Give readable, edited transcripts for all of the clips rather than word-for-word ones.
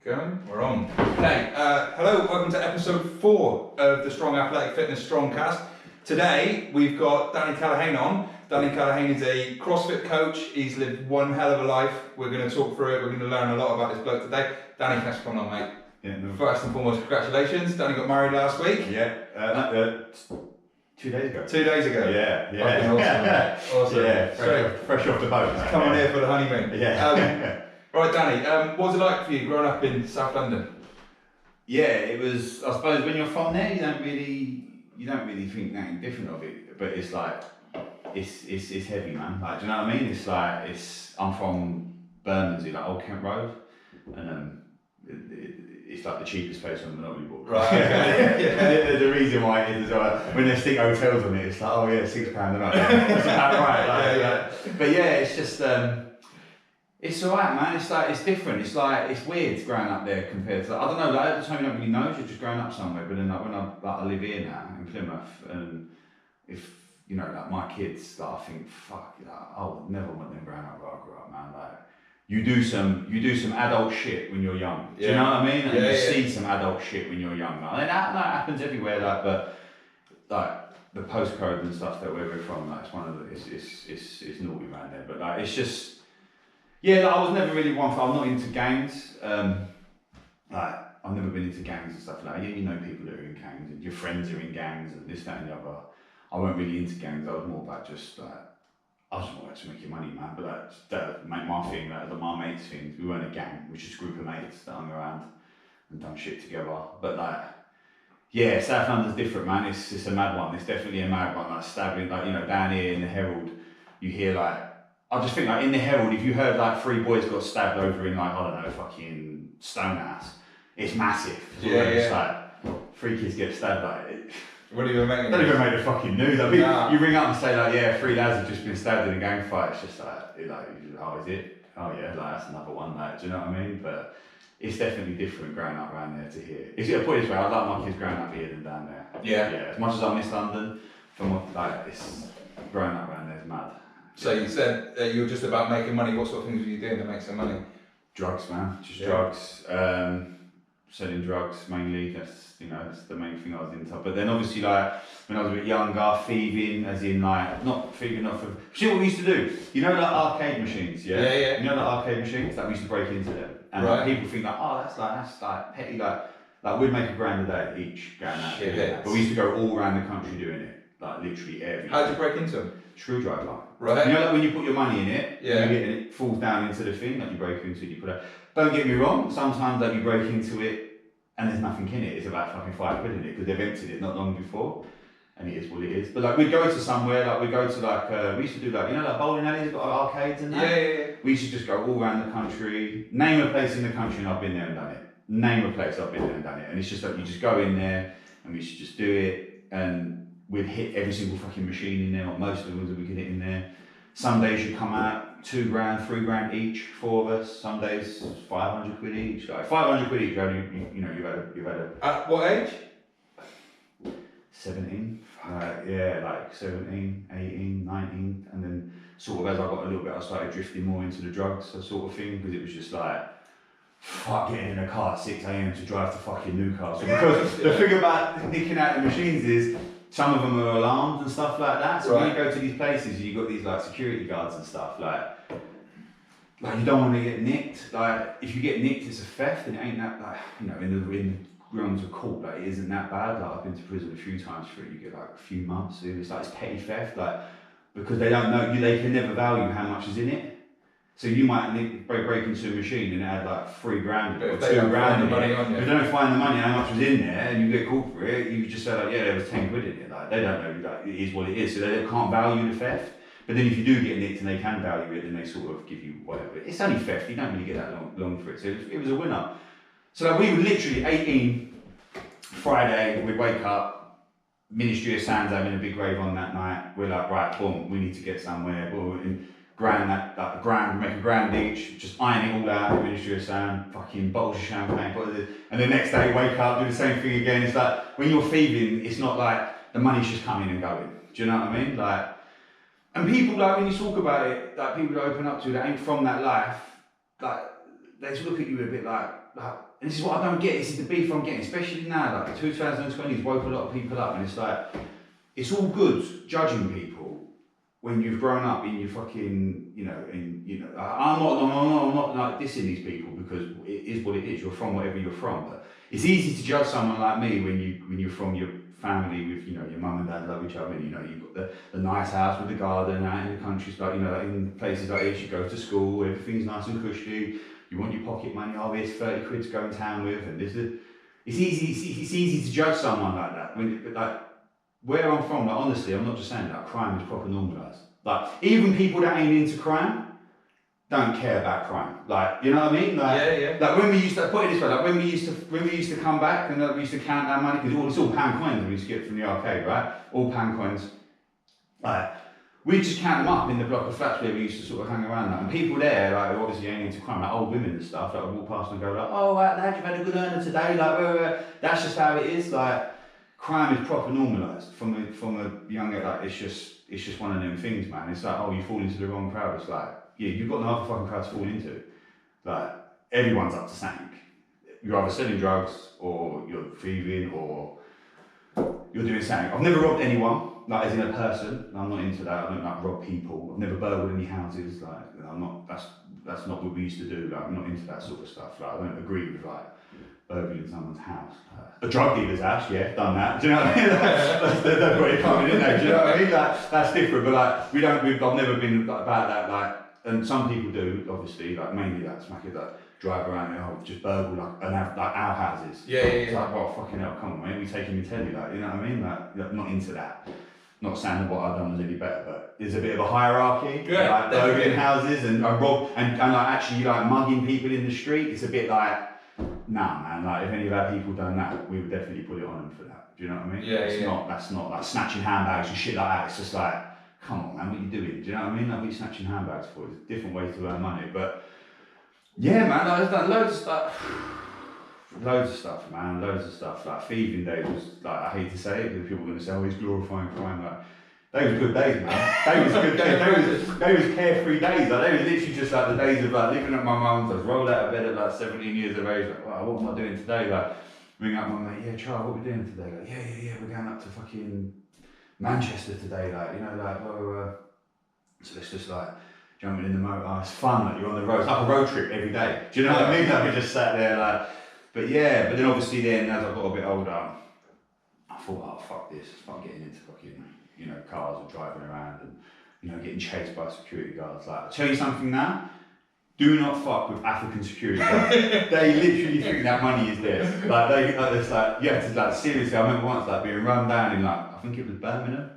Going? We're on. Okay, hello, welcome to episode 4 of the Strong Athletic Fitness Strongcast. Today we've got Danny Cahalane on. Danny Cahalane is a CrossFit coach. He's lived one hell of a life. We're going to talk through it. We're going to learn a lot about this bloke today. Danny, thanks for coming on, mate. Yeah, no. First and foremost, congratulations. Danny got married last week. Yeah, 2 days ago. 2 days ago. Yeah. Fucking awesome, mate. Awesome. Yeah, fresh off the boat. Come on here for the honeymoon. Yeah. Right, Danny, what was it like for you growing up in South London? Yeah, it was. I suppose when you're from there, you don't really think nothing different of it. But it's like, it's heavy, man. Like, do you know what I mean? It's like I'm from Bermondsey, like Old Kent Road, and it's like the cheapest place on the Monopoly board. Right. Okay. The reason why it is when they stick hotels on it, it's like, oh yeah, £6 a night. It's about right. Like, but yeah, it's just. It's alright, man. It's like, it's different. It's like, it's weird growing up there compared to, I don't know, like at the time you don't really know, you're just growing up somewhere. But then like when I live here now in Plymouth, and if, you know, like my kids, like I think, fuck, like, I would never want them growing up where I grew up, man. Like, you do some adult shit when you're young. Do you know what I mean? And you see some adult shit when you're young. And that happens everywhere, like, but like the postcode and stuff that where we're from, like, it's one of the, it's naughty around there. But like, it's just, yeah, like, I was never really one for, I'm not into gangs. Like, I've never been into gangs and stuff like that. Yeah, you know people that are in gangs and your friends are in gangs and this, that and the other. I weren't really into gangs. I was more about just like, I was more about to make your money, man. But like, that make my thing, like my mates' things. We weren't a gang, we were just a group of mates that hung around and done shit together. But like, yeah, South London's different, man. It's a mad one. It's definitely a mad one. Like stabbing, like, you know, down here in the Herald, you hear like, I just think like in the Herald, if you heard like 3 boys got stabbed over in like, I don't know, fucking Stonehouse, it's massive. It's like 3 kids get stabbed, like, What are you making? Don't even make the fucking news. I mean, you ring up and say like, yeah, 3 lads have just been stabbed in a gang fight. It's just like, oh, is it? Oh yeah, like that's another one. Like, do you know what I mean? But it's definitely different growing up around there to here. If you put it this way, I like my kids growing up here than down there. Yeah. Yeah. As much as I miss London, it's growing up around there is mad. So you said you were just about making money. What sort of things were you doing to make some money? Drugs, man. Just drugs. Selling drugs mainly. That's the main thing I was into. But then obviously, like when I was a bit younger, thieving, as in like not thieving off of. See what we used to do? You know, like arcade machines, yeah. Yeah. You know, like arcade machines. Like we used to break into them, and like, people think like, oh, that's like petty. Like we'd make £1 a day each going out there. But we used to go all around the country doing it. Like literally every. How'd you break into them? Screwdriver. Right. You know, like when you put your money in it, yeah, and it falls down into the thing, like you break into it, you put it. Don't get me wrong, sometimes like you break into it and there's nothing in it, it's about fucking £5 in it because they've emptied it not long before, and it is what it is. But like we'd go to somewhere, like we'd go to like, we used to do like, you know, like bowling alleys, got arcades and that? Yeah. We used to just go all around the country, name a place in the country and I've been there and done it. Name a place, I've been there and done it. And it's just like, you just go in there and we should just do it, and we'd hit every single fucking machine in there, or most of the ones that we could hit in there. Some days you come out, £2 grand, £3 grand each, 4 of us. Some days £500 each. Like £500 each, you've had a. At what age? 17. Like 17, 18, 19, and then sort of as I got a little bit, I started drifting more into the drugs, sort of thing, because it was just like, fuck, getting in a car at 6 AM to drive to fucking Newcastle. Because the thing about nicking out the machines is, some of them are alarmed and stuff like that. So when you go to these places, you've got these like security guards and stuff. Like you don't want to get nicked. Like if you get nicked, it's a theft, and it ain't that like, you know, in the realms of court, like it isn't that bad. Like I've been to prison a few times for it. You get like a few months. So it's like it's petty theft, like because they don't know you. They can never value how much is in it. So you might break into a machine and it had like £3 grand or £2 grand in it. If they don't find the money, how much was in there, and you get caught for it, you just say like, yeah, there was £10 in it. Like they don't know, like it is what it is. So they can't value the theft. But then if you do get nicked and they can value it, then they sort of give you whatever. It's only theft. You don't really get that long for it. So it was a winner. So like we were literally 18 Friday. We'd wake up. Ministry of Sound's having a big rave on that night. We're like, right, boom, we need to get somewhere. Boom. Grand, make £1 grand each, just iron it all out, Ministry of Sound, fucking bottles of champagne, and the next day wake up, do the same thing again. It's like, when you're thieving, it's not like the money's just coming and going. Do you know what I mean? Like, and people, like, when you talk about it, like, people that open up to that ain't from that life, like, they just look at you a bit like this is what I don't get. This is the beef I'm getting, especially now. Like 2020's woke a lot of people up, and it's like it's all good judging people when you've grown up in your fucking, I'm not like dissing these people because it is what it is. You're from whatever you're from, but it's easy to judge someone like me when you're from your family with, your mum and dad love each other, and you've got the nice house with the garden out in the countryside, in places like this, you go to school, everything's nice and cushy, you want your pocket money, here's 30 quid to go in town with, and it's easy to judge someone like that. Where I'm from, honestly, I'm not just saying that, crime is proper normalised. Even people that ain't into crime don't care about crime. You know what I mean? When we used to, put it this way, when we used to come back and we used to count our money, because it's all pound coins that we used to get from the arcade, right? All pound coins. We just count them up in the block of flats where we used to sort of hang around and people there, who obviously ain't into crime, old women and stuff, would walk past and go oh, lad, you've had a good earner today, that's just how it is. Crime is proper normalised from a young age. It's just one of them things, man. It's you fall into the wrong crowd. It's you've got no other fucking crowd to fall into. Everyone's up to something. You're either selling drugs, or you're thieving, or you're doing something. I've never robbed anyone, as in a person. I'm not into that. I don't rob people. I've never burgled any houses. I'm not. That's not what we used to do. I'm not into that sort of stuff. I don't agree with burgling someone's house. A drug dealer's house, yeah, done that. Do you know what I mean? They've got it coming in there. Do you know what I mean? That's different. But I've never been about that. And some people do, obviously. Mainly smackers drive around and just burgle and have our houses. Yeah. It's well, fucking hell, come on, mate. We take him and tell you that. You know what I mean? Not into that. Not saying that what I've done was any better, but there's a bit of a hierarchy. Yeah, burgling houses and rob and actually mugging people in the street. It's a bit nah, man. If any of our people done that, we would definitely put it on them for that. Do you know what I mean? Yeah, That's not snatching handbags and shit like that. It's just come on, man, what are you doing? Do you know what I mean? What are you snatching handbags for? It's a different way to earn money. But yeah, man, I've done loads of stuff. Loads of stuff. Thieving days was I hate to say it because people are going to say, he's glorifying crime. They was good days, man. They was good days. They was carefree days. They was literally just the days of living at my mum's. I was rolled out of bed at 17 years of age. What am I doing today? Ring up my mate. Yeah, Charles, what are we doing today? Yeah. We're going up to fucking Manchester today. So it's just jumping in the motor. It's fun. You're on the road. It's like a road trip every day. Do you know what I mean? We just sat there But then obviously then as I got a bit older, I thought, fuck this. Fuck getting into fucking cars and driving around and getting chased by security guards. I'll tell you something now, do not fuck with African security guards. They literally think that money is theirs. You have to seriously, I remember once being run down in I think it was Birmingham,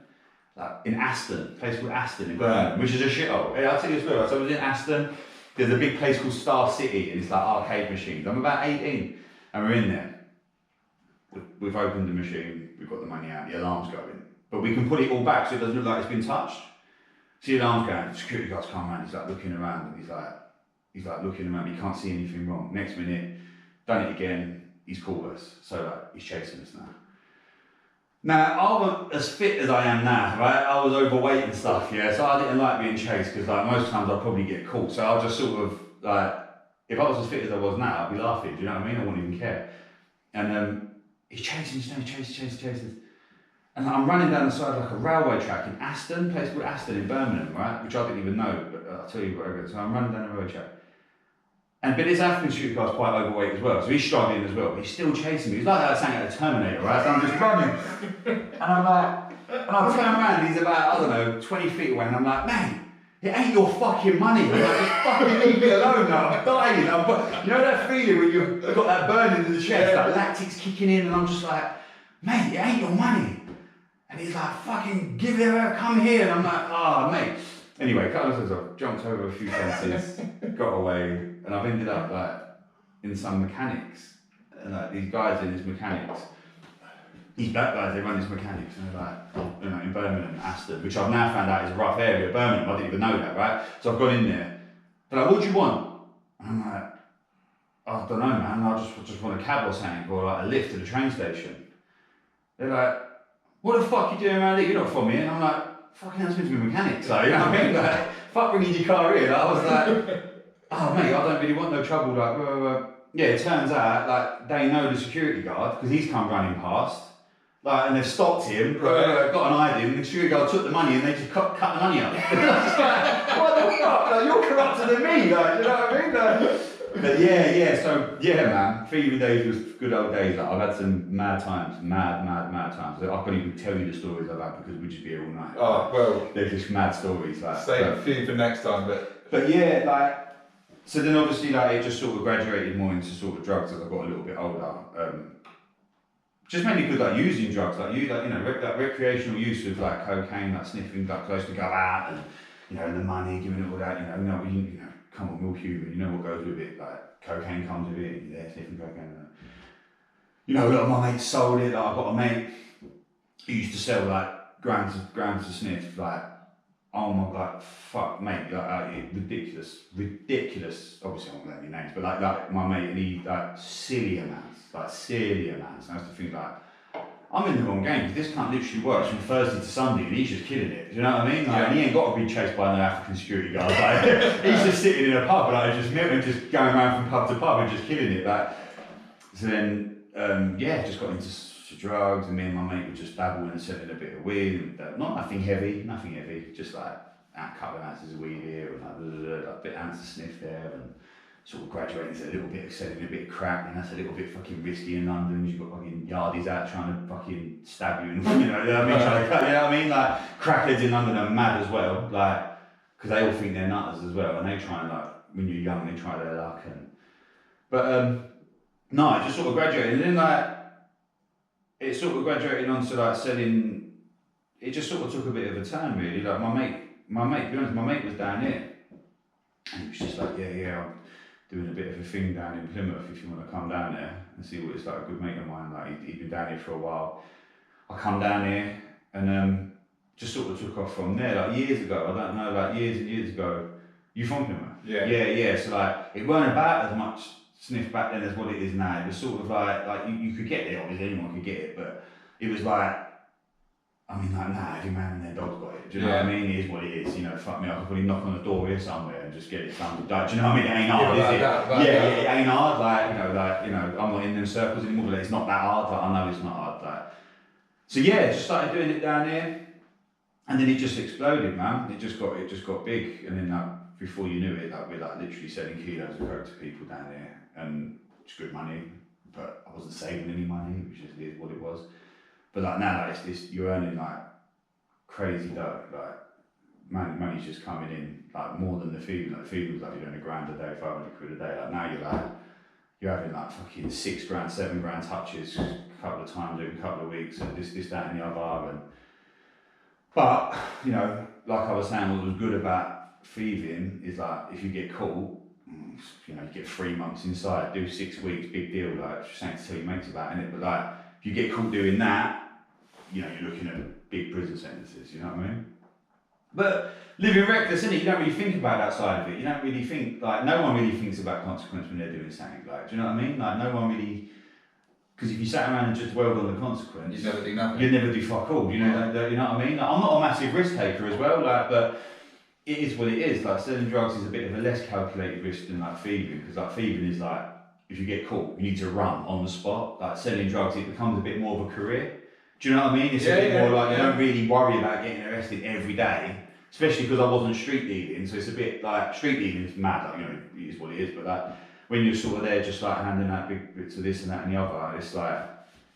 in Aston, a place called Aston in Birmingham, which is a shithole. I'll tell you a story. So I was in Aston, there's a big place called Star City, and it's arcade machines. I'm about 18 and we're in there. We've opened the machine, we've got the money out, the alarm's going. But we can put it all back so it doesn't look like it's been touched. See the alarm's going, the security guard's come around, he's looking around and he's looking around, he can't see anything wrong. Next minute, done it again, he's called us. So he's chasing us now. Now, I wasn't as fit as I am now, right? I was overweight and stuff, yeah, so I didn't like being chased because most times I'd probably get caught. So I just sort of if I was as fit as I was now, I'd be laughing, do you know what I mean? I wouldn't even care. And he's chasing, chasing. And I'm running down the side of a railway track in Aston, a place called Aston in Birmingham, right? Which I didn't even know, but I'll tell you whatever. So I'm running down the railway track. But this African security guy's quite overweight as well, so he's struggling as well, but he's still chasing me. He's like that saying at a Terminator, right? So I'm just running. And I turn around, he's about, 20 feet away, and I'm like, man, it ain't your fucking money. Just fucking leave me alone now. I'm dying. You know that feeling when you've got that burn in the chest, lactic's kicking in, and I'm just like, mate, it ain't your money. And he's like, fucking give it her, come here. And I'm like, mate. Anyway, cut us off, jumped over a few fences, got away, and I've ended up in some mechanics. And these guys in his mechanics, these black guys, they run his mechanics, and they're in Birmingham, Aston, which I've now found out is a rough area, Birmingham, I didn't even know that, right? So I've gone in there. They're like, what do you want? And I'm like, I don't know, man, I just want a cab or something, or a lift to the train station. They're like, what the fuck are you doing around here? You're not from here. And I'm like, fucking hell's meant to be mechanic, so, you know what I mean? Fuck bringing your car here. I was like, oh mate, I don't really want no trouble, yeah, it turns out like they know the security guard because he's come running past. Like, and they've stopped him, got an ID, and the security guard took the money and they just cut the money up. It's just like, what the fuck? Like, you're corrupter than me, like, you know what I mean? Like, but yeah, man, thieving days was good old days. Like, I've had some mad times, mad times. I can't even tell you the stories I've had because we'd just be here all night. Oh, well. They're just mad stories. Like, save a few for next time, but yeah, like, so then obviously, like, it just sort of graduated more into sort of drugs as I got a little bit older. Just mainly because like using drugs, like you know, like recreational use of like cocaine, like sniffing, like close to go out, and you know, and the money, giving it all that, you know, come on, we're all human, you know what goes with it, like cocaine comes with it, you're there sniffing cocaine. You know, a lot of my mates sold it. Like I've got a mate who used to sell like grams of sniff, like. Oh my god, fuck, mate, like, ridiculous. Obviously, I won't name any names, but like my mate, and he like silly amounts. And I used to think like, I'm in the wrong game because this cunt literally works from Thursday to Sunday, and he's just killing it. Do you know what I mean? Like, and he ain't got to be chased by no African security guards. Like, he's just sitting in a pub, like just going around from pub to pub and just killing it. Like, so then, just got into drugs, and me and my mate would just dabble in and selling a bit of weed, and nothing heavy, just like a couple of ounces of weed here, and like a bit of ounce of sniff there, and sort of graduating to a little bit of selling a bit of crack, and that's a little bit fucking risky in London. You've got fucking yardies out trying to fucking stab you, and you know what I mean? You know what I mean? Like crackheads in London are mad as well, like because they all think they're nutters as well, and they try and like when you're young, they try their luck, no, it just sort of graduated, and then like. It sort of graduated onto like selling. It just sort of took a bit of a turn, really. Like my mate. To be honest, my mate was down here, and he was just like, yeah, I'm doing a bit of a thing down in Plymouth. If you want to come down there and see what it's like. A good mate of mine, like he'd been down here for a while. I come down here and just sort of took off from there. Like years ago, I don't know, like years and years ago. You from Plymouth? Yeah. So like it weren't about as much sniff back then as what it is now. It was sort of like you could get it, obviously anyone could get it, but it was like, I mean like every man and their dog's got it, do you know what I mean? It is what it is, you know, fuck me, I could probably knock on the door here somewhere and just get it done. Like, do you know what I mean? It ain't hard, is it? It ain't hard, like, I'm not in them circles anymore, but it's not that hard, like, I know it's not hard, like. So yeah, just started doing it down here, and then it just exploded, man. It just got big, and then like, before you knew it, like we're like literally selling kilos of coke to people down here, and it's good money, but I wasn't saving any money, which just is what it was. But like now, like it's this, you're earning like crazy dough, like money's just coming in, like more than the feeding. Like feeding was like you're doing £1 a day, 500 quid a day. Like now you're having like fucking £6 grand, £7 grand touches a couple of times in a couple of weeks, and this, that, and the other. But you know, like I was saying, what was good about thieving is like if you get caught, you know, you get 3 months inside, do 6 weeks, big deal, like just something to tell your mates about, innit? But like if you get caught doing that, you know, you're looking at big prison sentences, you know what I mean? But living reckless, innit? You don't really think about that side of it. You don't really think, like, no one really thinks about consequence when they're doing something, like, do you know what I mean? Like, no one really, because if you sat around and just dwelled on the consequence, you'd never do nothing. You'd never do fuck all, you know what I mean? Like, I'm not a massive risk taker as well, like, but it is what it is. Like, selling drugs is a bit of a less calculated risk than like thieving, because like thieving is like, if you get caught, you need to run on the spot. Like selling drugs, it becomes a bit more of a career. Do you know what I mean? It's a bit more like, you don't really worry about getting arrested every day, especially because I wasn't street dealing, so it's a bit like, street dealing is mad, like, you know, it is what it is, but like, when you're sort of there just like handing out big bits of this and that and the other, it's like,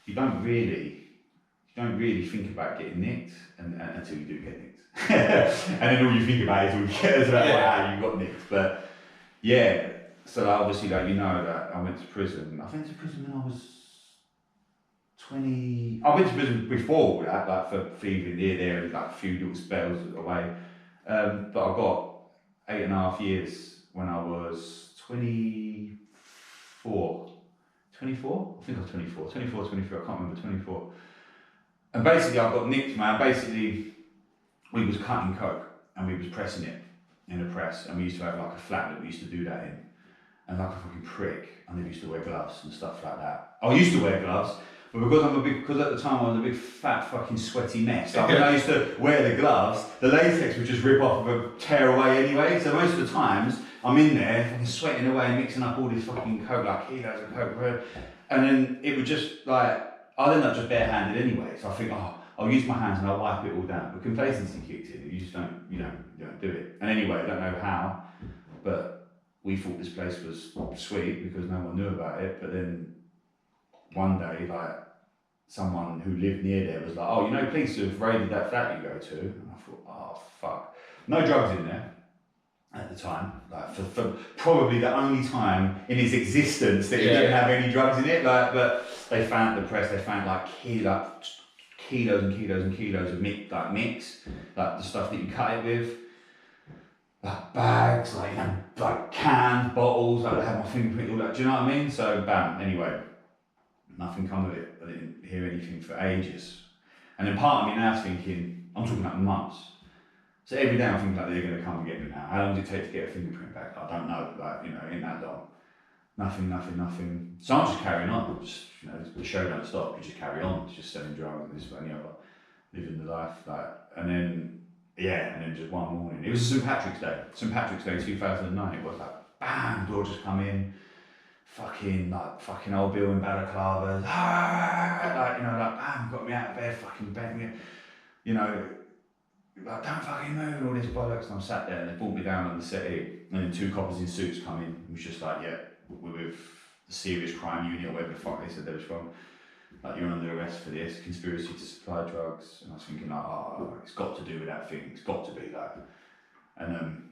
you don't really think about getting nicked until you do get nicked. And then all you think about is how you got nicked. But yeah, so like, obviously, like, you know that I went to prison. I went to prison when I was 20. I went to prison before that, like for thieving here, there, and like a few little spells away. But I got 8.5 years when I was 24. 24? I think I was 24. 24, 23, I can't remember, 24. And basically I got nicked, man. Basically, we was cutting coke and we was pressing it in a press, and we used to have like a flat that we used to do that in. And like a fucking prick, I never used to wear gloves and stuff like that. I used to wear gloves, but because at the time I was a big fat fucking sweaty mess, like when I used to wear the gloves, the latex would just rip off and tear away anyway. So most of the times, I'm in there, fucking sweating away, mixing up all this fucking coke, like kilos of coke, and then it would just like, I'd end up just barehanded anyway. So I think, I'll use my hands and I'll wipe it all down. But complacency kicks in. You just don't do it. And anyway, I don't know how, but we thought this place was sweet because no one knew about it. But then one day, like, someone who lived near there was like, oh, police have raided that flat you go to. And I thought, oh, fuck. No drugs in there at the time. Like, for probably the only time in its existence that it didn't have any drugs in it. Like, but they found like kilos and kilos and kilos of mix, like the stuff that you cut it with. Like bags, like canned bottles, like I had my fingerprint, all that, do you know what I mean? So bam, anyway, nothing come of it. I didn't hear anything for ages. And then part of me now is thinking, I'm talking about months. So every day I'm thinking like they're gonna come and get me now. How long does it take to get a fingerprint back? I don't know, ain't that long. Nothing. So I'm just carrying on. Just, the show don't stop, you just carry on, it's just selling drugs and this, but any other, living the life, and then just one morning, it was St. Patrick's Day 2009, it was like, bam, door just come in, fucking old Bill in balaclavas, bam, got me out of bed, fucking bent me, like, don't fucking move, and all this bollocks, and I'm sat there, and they brought me down on the settee, and then 2 coppers in suits come in, it was just like, we're with the serious crime unit, or whatever the fuck they said they was from. Like, you're under arrest for this, conspiracy to supply drugs. And I was thinking like, it's got to do with that thing, it's got to be that. And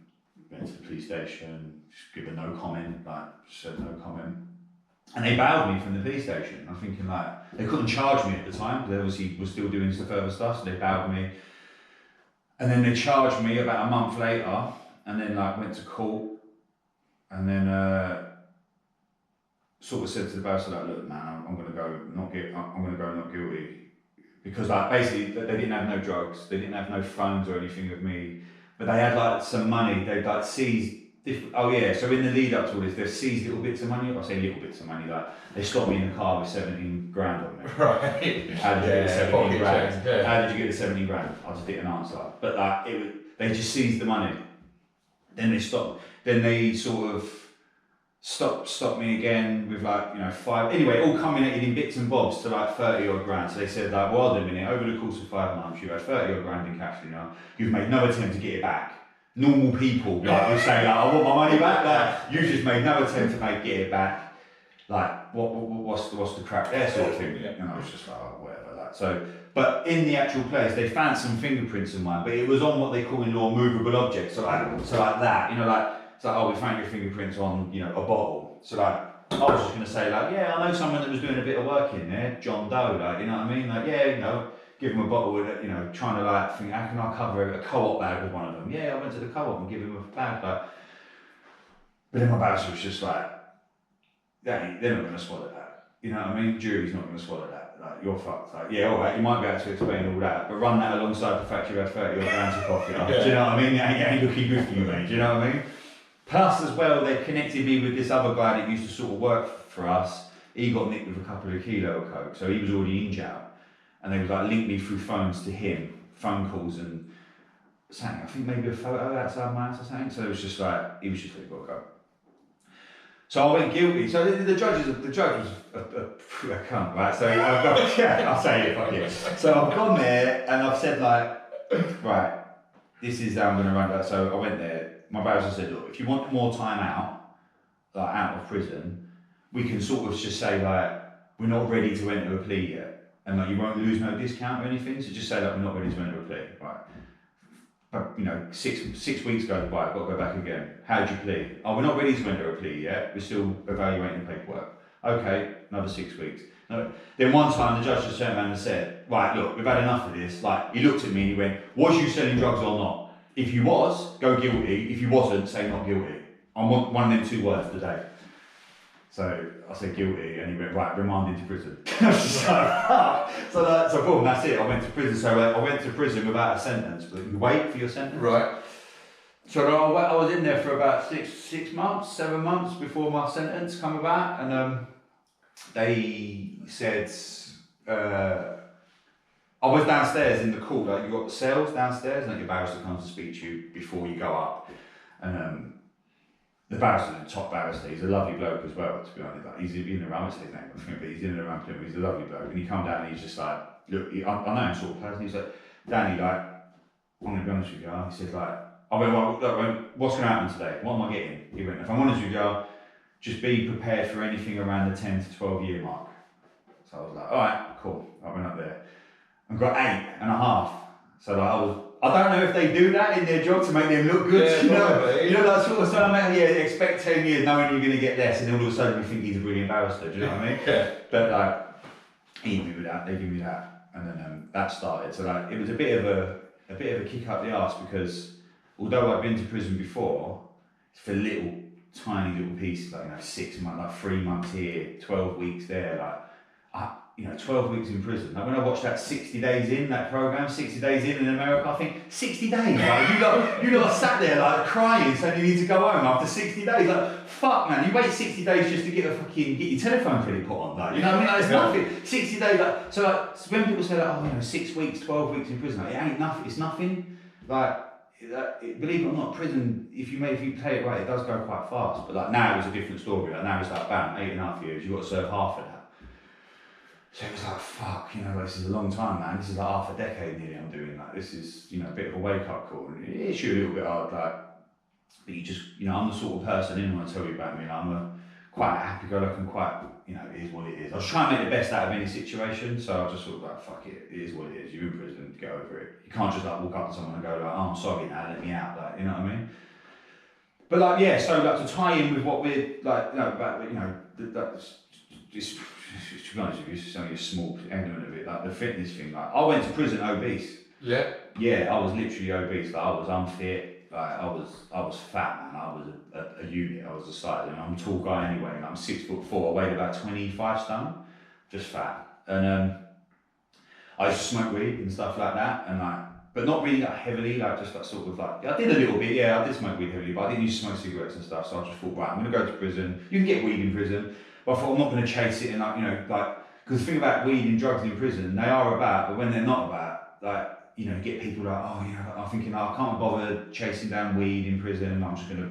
went to the police station, just given no comment, just said no comment. And they bailed me from the police station. I'm thinking like, they couldn't charge me at the time, they obviously were still doing some further stuff, so they bailed me. And then they charged me about a month later, and then went to court, and then sort of said to the barrister, look man, I'm gonna go not guilty, because basically they didn't have no drugs, they didn't have no phones or anything with me, but they had some money. They'd seized so in the lead up to all this, they've seized little bits of money. I say little bits of money, they stopped me in the car with 17 grand on me. Right. How did you get the 17 grand? Yeah. How did you get the 17 grand? I just didn't answer. But they just seized the money. Then they stopped. Then they sort of stopped me again with 5, anyway, all culminated in bits and bobs to 30 odd grand. So they said well, wait a minute, over the course of 5 months, you've had 30 odd grand in cash, you've made no attempt to get it back. Normal people would say I want my money back, you just made no attempt to get it back. What's the crap there, sort of thing. And I was just whatever. So, but in the actual place, they found some fingerprints of mine, but it was on what they call in law movable objects. So that, it's like, we found your fingerprints on, a bottle. So I was just going to say I know someone that was doing a bit of work in there, John Doe, you know what I mean? Give him a bottle with it, trying to think, how can I cover a co-op bag with one of them? Yeah, I went to the co-op and give him a bag, but then my barrister was just they're not going to swallow that. You know what I mean? Jury's not going to swallow that. You're fucked. All right, you might be able to explain all that, but run that alongside the fact you had 30 odd grams of coffee. Do you know what I mean? It ain't looking good for you, mate. Do you know what I mean? Plus, as well, they connected me with this other guy that used to sort of work for us. He got nicked with a couple of kilo of coke, so he was already in jail. And they would link me through phones to him, phone calls and something. I think maybe a photo outside my house or something. So it was just he was just like, got to go. So I went guilty. So the judge was a cunt, right? So I've got, I'll say it, fuck it. So I've gone there and I've said right, this is how I'm going to run that. So I went there. My barrister said, look, if you want more time out of prison, we can sort of just say we're not ready to enter a plea yet. And you won't lose no discount or anything, so just say we're not ready to enter a plea, right? But 6 weeks goes by, I've got to go back again. How did you plead? Oh, we're not ready to enter a plea yet, we're still evaluating the paperwork. Okay, another 6 weeks. No. Then one time the judge just turned around and said, right, look, we've had enough of this. He looked at me and he went, was you selling drugs or not? If you was, go guilty. If you wasn't, say not guilty. I want one of them 2 words today. So I said guilty, and he went, right, remanded to prison. So boom, that's it. I went to prison. So I went to prison without a sentence, but you wait for your sentence. Right. So I was in there for about 7 months before my sentence come about, and they said I was downstairs in the court. You got the cells downstairs, and your barrister comes to speak to you before you go up, and the barrister, the top barrister, he's a lovely bloke as well, to be honest. Like, he's in the round, I say his name, I think, but he's in the round, he's a lovely bloke. And he come down and he's just like, look, I know him sort of person, he's like, Danny, like, I'm going to be honest with you, he said, like, I went, well, look, what's going to happen today? What am I getting? He went, if I'm honest with you, just be prepared for anything around the 10 to 12 year mark. So I was like, all right, cool. I went up there and got 8.5. So like, I don't know if they do that in their job to make them look good, you know, like sort of so expect 10 years knowing you're going to get less, and then all of a sudden you think he's a brilliant barrister, do you know what I mean? Yeah. But like, he gave me that, they gave me that, and then that started. So like, it was a bit of a kick up the arse, because although I'd been to prison before, for little tiny little pieces, like 6 months, like 3 months here, 12 weeks there, like 12 weeks in prison. Like when I watched that 60 Days In, that program, 60 Days In America, I think 60 days. Like you lot sat there like crying, saying you need to go home after 60 days. Like fuck, man, you wait 60 days just to get your telephone credit put on. Like you know what I mean? Like, it's nothing. 60 days. Like so, like so when people say like 6 weeks, 12 weeks in prison, like, it ain't nothing. It's nothing. Like. Believe it or not, prison, if you play it right, it does go quite fast. But like now it's a different story. Like now it's like bam, 8.5 years, you've got to serve half of that. So it was like, fuck, this is a long time, man. This is like half a decade nearly I'm doing. Like this is, a bit of a wake up call. It hits you a little bit hard, like, but you just, I'm the sort of person, I didn't want to tell you about me, I'm a quite happy-go-lucky, quite, it is what it is. I was trying to make the best out of any situation, so I just sort of like, fuck it, it is what it is. You're in prison, get over it. You can't just like walk up to someone and go like, oh, I'm sorry now, let me out, like, you know what I mean? But like, yeah, so like to tie in with what we're like, that's just, to be honest with you, it's only a small element of it, like the fitness thing. Like, I went to prison obese. Yeah. Yeah, I was literally obese. Like, I was unfit. Like, I was fat, man. I was a unit. I was a size. I mean, I'm a tall guy anyway. And I'm 6'4". I weighed about 25 stone, just fat. And I used to smoke weed and stuff like that, and like, but not really like heavily. Like, just like sort of like, I did a little bit. Yeah, I did smoke weed heavily, but I didn't used to smoke cigarettes and stuff. So I just thought, right, I'm gonna go to prison. You can get weed in prison. But I thought I'm not going to chase it and because the thing about weed and drugs in prison, they are about, but when they're not about, you get people like, I'm thinking, I can't bother chasing down weed in prison. I'm just going to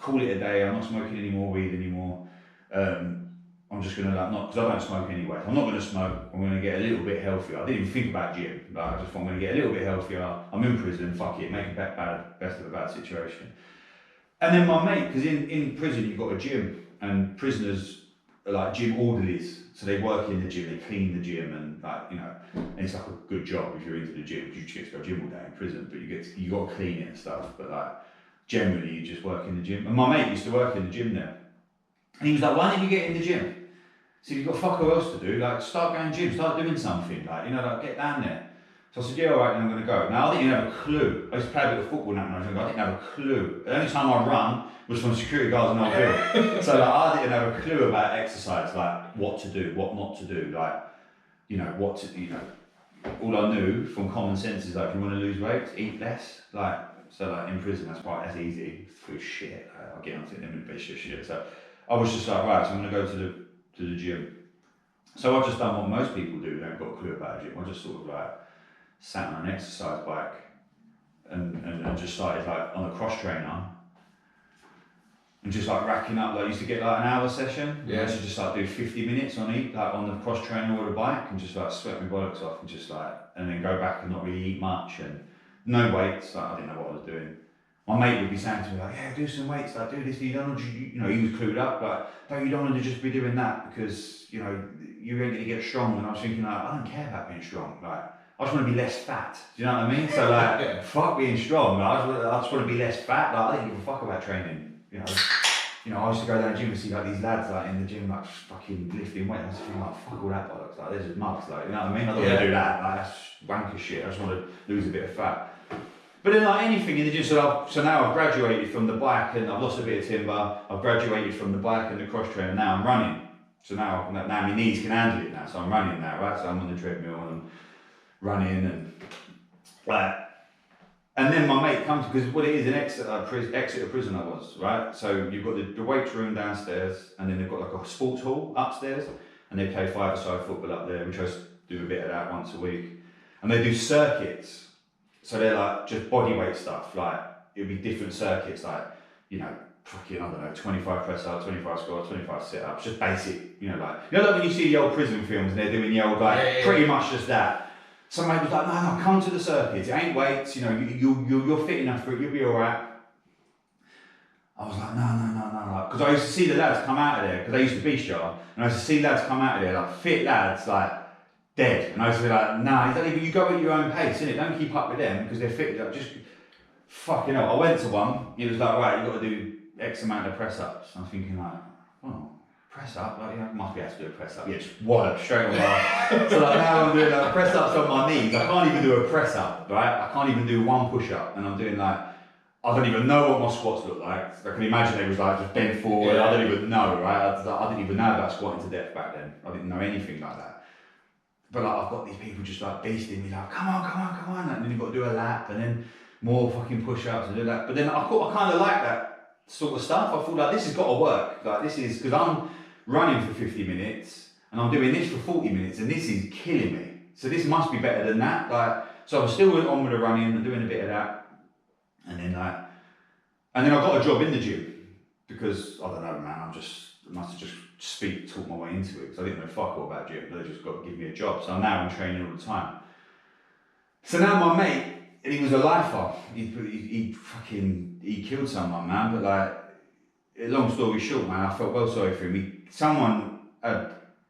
call it a day. I'm not smoking any more weed anymore. I'm just going to because I don't smoke anyway. I'm not going to smoke. I'm going to get a little bit healthier. I didn't even think about gym. I just thought I'm going to get a little bit healthier. I'm in prison. Fuck it, make a best of a bad situation. And then my mate, because in prison you've got a gym, and prisoners are like gym orderlies, so they work in the gym, they clean the gym, and and it's like a good job if you're into the gym, because you get to go gym all day in prison, but you got to clean it and stuff. But like generally you just work in the gym. And my mate used to work in the gym there, and he was like, why don't you get in the gym? So you've got fuck all else to do, like start going gym, start doing something, like get down there. So I said, yeah, alright, then I'm going to go. Now I didn't even have a clue. I used to play a bit of football now, I didn't have a clue. The only time I run was from security guards in our field. So like, I didn't have a clue about exercise, like what to do, what not to do, all I knew from common sense is like, if you want to lose weight, eat less. So in prison, that's easy. Food shit. I'll get onto it in a minute, but it's just shit. So I was just like, right, so I'm going to go to the gym. So I've just done what most people do, they haven't got a clue about a gym. I just sort of like sat on an exercise bike and just started like on a cross trainer and just like racking up. Like I used to get like an hour session. Yeah. I used to just like do 50 minutes on the cross trainer or the bike and just like sweat my bollocks off and just like, and then go back and not really eat much and no weights. Like I didn't know what I was doing. My mate would be saying to me like, yeah, do some weights, like do this, you don't want to, he was clued up, like, you don't want to just be doing that because, you're going to get strong. And I was thinking like, I don't care about being strong. Like, I just want to be less fat. Do you know what I mean? So like, yeah. Fuck being strong. Like, I just want to be less fat. Like, I didn't give a fuck about training. I used to go down the gym and see like these lads like in the gym like fucking lifting weight. I was thinking like, fuck all that bollocks. Like, they're just mugs. Like, you know what I mean? I don't want to do that. Like, that's wanker shit. I just want to lose a bit of fat. But then like anything in the gym, so now I've graduated from the bike and I've lost a bit of timber. I've graduated from the bike and the cross trainer. Now I'm running. So now my knees can handle it now. So I'm running now, right? So I'm on the treadmill and I'm running and like, and then my mate comes, because what it is in Exeter prison I was, right? So you've got the weight room downstairs and then they've got like a sports hall upstairs and they play five-a-side football up there, which I do a bit of that once a week. And they do circuits. So they're like just body weight stuff, like it'll be different circuits, like, fucking, I don't know, 25 press ups, 25 squats, 25 sit ups, just basic, like when you see the old prison films and they're doing the old, pretty much just that. Somebody was like, no, come to the circuit, it ain't weights, you're fit enough for it, you'll be alright. I was like, no, because I used to see the lads come out of there, because I used to be sharp, and I used to see lads come out of there, like fit lads, like dead, and I used to be like, nah, you go at your own pace, innit? Don't keep up with them, because they're fit, like, just fucking hell. I went to one, it was like, right, you've got to do X amount of press ups. I'm thinking like, oh, press up? Like, yeah, I must be able to do a press up. Yeah, just wallop straight on my. So like now I'm doing like press ups on my knees. I can't even do a press up, right? I can't even do one push up, and I'm doing like, I don't even know what my squats look like. I can imagine they was like just bent forward. I don't even know, right? I didn't even know about squatting to death back then. I didn't know anything like that. But like I've got these people just like beasting me, like, come on, and then you've got to do a lap, and then more fucking push ups and do that. But then I kind of like that sort of stuff. I thought like this has got to work. Like this is, because I'm running for 50 minutes and I'm doing this for 40 minutes and this is killing me. So this must be better than that. Like, so I was still on with the running and doing a bit of that. And then I got a job in the gym because I don't know, man, I must have just talked my way into it because I didn't know fuck all about gym. They just got to give me a job. So now I'm training all the time. So now my mate, and he was a lifer. He killed someone, man. But like, long story short, man, I felt well sorry for him.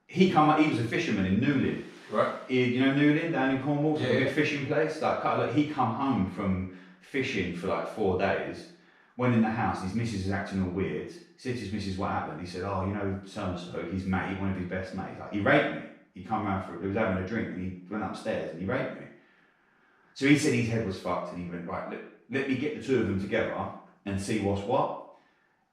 He was a fisherman in Newlyn. Right. You know Newlyn down in Cornwall, a big fishing place. Like he come home from fishing for like 4 days. Went in the house. His missus is acting all weird. Said to his missus what happened. He said, "Oh, so and so, his mate, one of his best mates. Like he raped me. He come round he was having a drink and he went upstairs and he raped me." So he said his head was fucked and he went, right, let me get the two of them together and see what's what.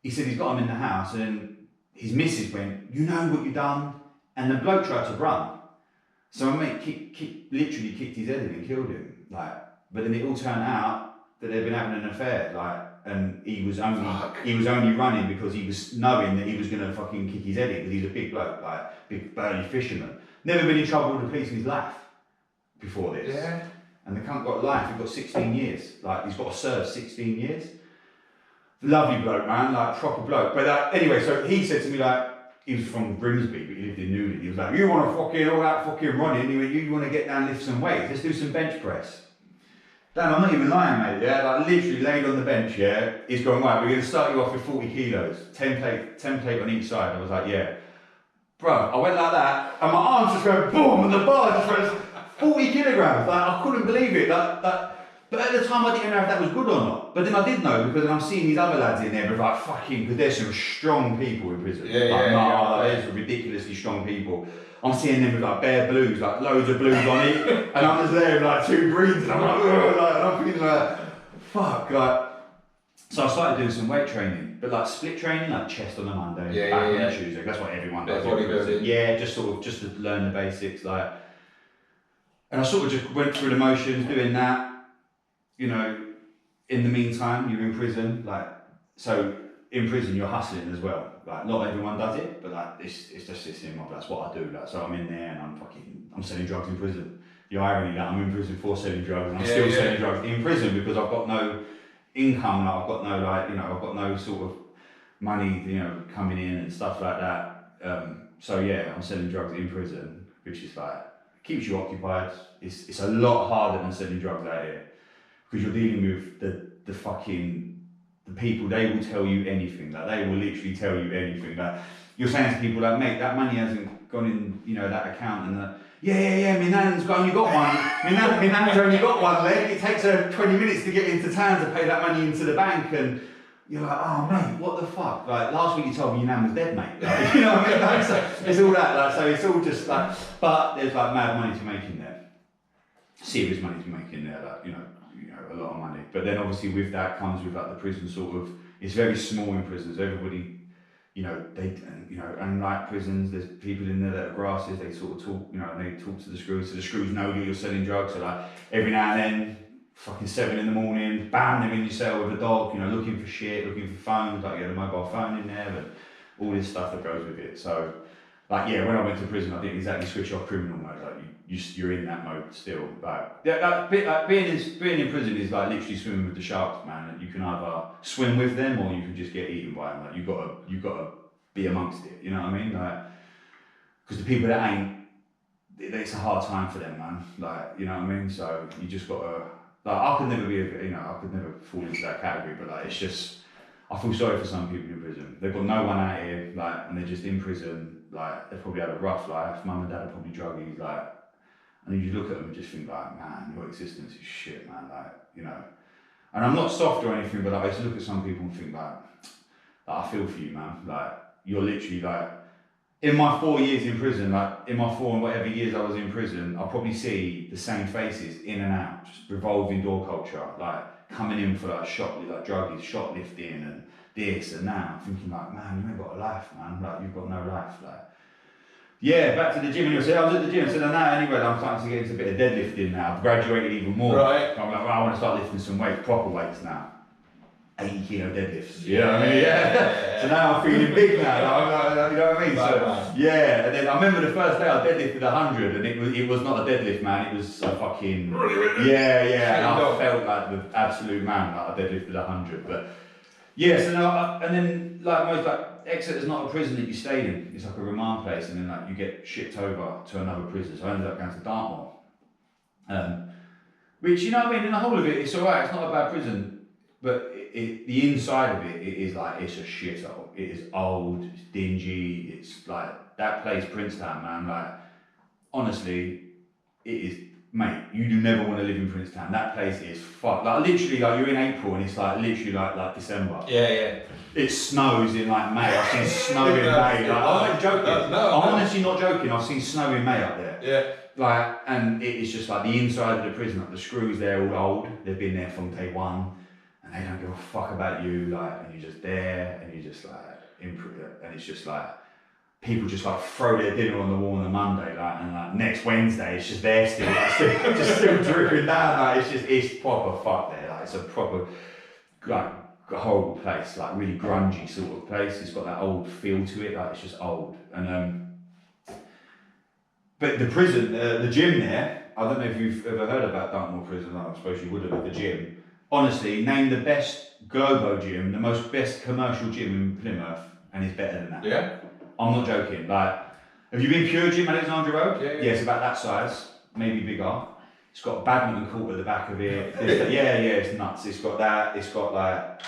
He said he's got them in the house and then his missus went, "You know what you've done?" And the bloke tried to run. So my mate literally kicked his head in and killed him. But then it all turned out that they'd been having an affair, and he was only running because he was knowing that he was gonna fucking kick his head in because he's a big bloke, big burly fisherman. Never been in trouble with the police in his life before this. Yeah. And the cunt got life, he got 16 years. He's got to serve 16 years. Lovely bloke, man, proper bloke. But anyway, so he said to me, he was from Grimsby, but he lived in Newlyn. He was like, "You want to all that fucking running, you want to get down, lift some weights, let's do some bench press." Dan, I'm not even lying, mate, yeah? Literally laid on the bench, yeah? He's going, "Right, we're going to start you off with 40 kilos, 10 plate on each side." I was like, "Yeah." Bro, I went like that, and my arms just went boom, and the bar just went 40 kilograms. I couldn't believe it. But at the time, I didn't know if that was good or not. But then I did know because I'm seeing these other lads in there with because there's some strong people in prison. There's some ridiculously strong people. I'm seeing them with bare blues, loads of blues on it, and I'm just there with 2 greens, and I'm and I'm feeling fuck, So I started doing some weight training, but split training, chest on a Monday, back on a Tuesday. That's what everyone does. Yeah, just to learn the basics, And I sort of just went through the motions, doing that. In the meantime, you're in prison, so in prison you're hustling as well. Not everyone does it, but it's just that's what I do. So I'm in there and I'm selling drugs in prison. The irony that I'm in prison for selling drugs and I'm still selling drugs in prison because I've got no income, I've got no I've got no sort of money, coming in and stuff like that. So yeah, I'm selling drugs in prison, which is keeps you occupied. It's a lot harder than selling drugs out here because you're dealing with the people. They will tell you anything. They will literally tell you anything. You're saying to people "Mate, that money hasn't gone in, that account," and my nan's only got one. My nan's only got one leg. It takes her 20 minutes to get into town to pay that money into the bank, and you're like, "Oh mate, what the fuck? Last week you told me your nan was dead, mate." You know what I mean? So it's all that. So it's all just but there's mad money to make in there. Serious money to make in there. A lot of money. But then obviously with that comes with the prison it's very small in prisons. Everybody, unlike prisons, there's people in there that are grasses, they sort of talk, and they talk to the screws, so the screws know that you're selling drugs, so every now and then, fucking 7 in the morning, bam, they're in your cell with a dog, looking for shit, looking for phones, you had a mobile phone in there, and all this stuff that goes with it. So like yeah, when I went to prison, I didn't exactly switch off criminal mode. Like you're in that mode still. Like yeah, being in prison is like literally swimming with the sharks, man. And you can either swim with them or you can just get eaten by them. Like you gotta be amongst it. You know what I mean? Like because the people that ain't, it's a hard time for them, man. Like you know what I mean? So you just gotta. Like I could never be, I could never fall into that category. But like it's just. I feel sorry for some people in prison. They've got no one out here, like, and they're just in prison. Like, they've probably had a rough life. Mum and dad are probably druggies, like, and you look at them and just think, like, man, your existence is shit, man. Like, you know. And I'm not soft or anything, but like, I just look at some people and think, like I feel for you, man. Like, you're literally like, in my 4 years in prison, like, in my 4 and whatever years I was in prison, I'll probably see the same faces in and out, just revolving door culture, like. Coming in for like druggies, shoplifting and this and that. I'm thinking like, man, you ain't got a life, man. Like you've got no life. Like, yeah, back to the gym. And I was at the gym. So now anyway, I'm starting to get into a bit of deadlifting now. I've graduated even more. Right. I'm like, well, I want to start lifting some weights, proper weights now. 80 kilo deadlifts. You know what I mean? Yeah. So now I'm feeling big now. Like, you know what I mean? So yeah. And then I remember the first day I deadlifted 100, and it was not a deadlift, man. It was a fucking yeah. And I felt like the absolute man. Like I deadlifted 100, but yeah. So now and then like most like Exeter's not a prison that you stayed in. It's like a remand place, and then like you get shipped over to another prison. So I ended up going to Dartmoor, which you know what I mean. In the whole of it, it's alright. It's not a bad prison. But the inside of it is like, it's a shithole. It is old, it's dingy, it's like, that place, Princetown, man, like, honestly, it is, mate, you do never want to live in Princetown. That place is fucked. Like, literally, like, you're in April and it's like, literally, like December. Yeah. It snows in, like, May. I've seen snow in May. Like, I'm not joking. I'm honestly not joking. I've seen snow in May up there. Yeah. Like, and it is just like, the inside of the prison, like, the screws, they're all old. They've been there from day one. And they don't give a fuck about you, like, and you're just there, and you're just like, and it's just like, people just like throw their dinner on the wall on a Monday, like, and like next Wednesday, it's just there still, like, still dripping down, like, it's proper fuck there, like, it's a proper, like, horrible place, like, really grungy sort of place. It's got that old feel to it, like, it's just old. And but the prison, the gym there, I don't know if you've ever heard about Dartmoor Prison. I suppose you would have at the gym. Honestly, name the best Globo gym, the best commercial gym in Plymouth, and it's better than that. Yeah. I'm not joking. Like, have you been Pure Gym, Alexandra Road? Yeah. It's about that size, maybe bigger. It's got a badminton court at the back of it. It's nuts. It's got that. It's got like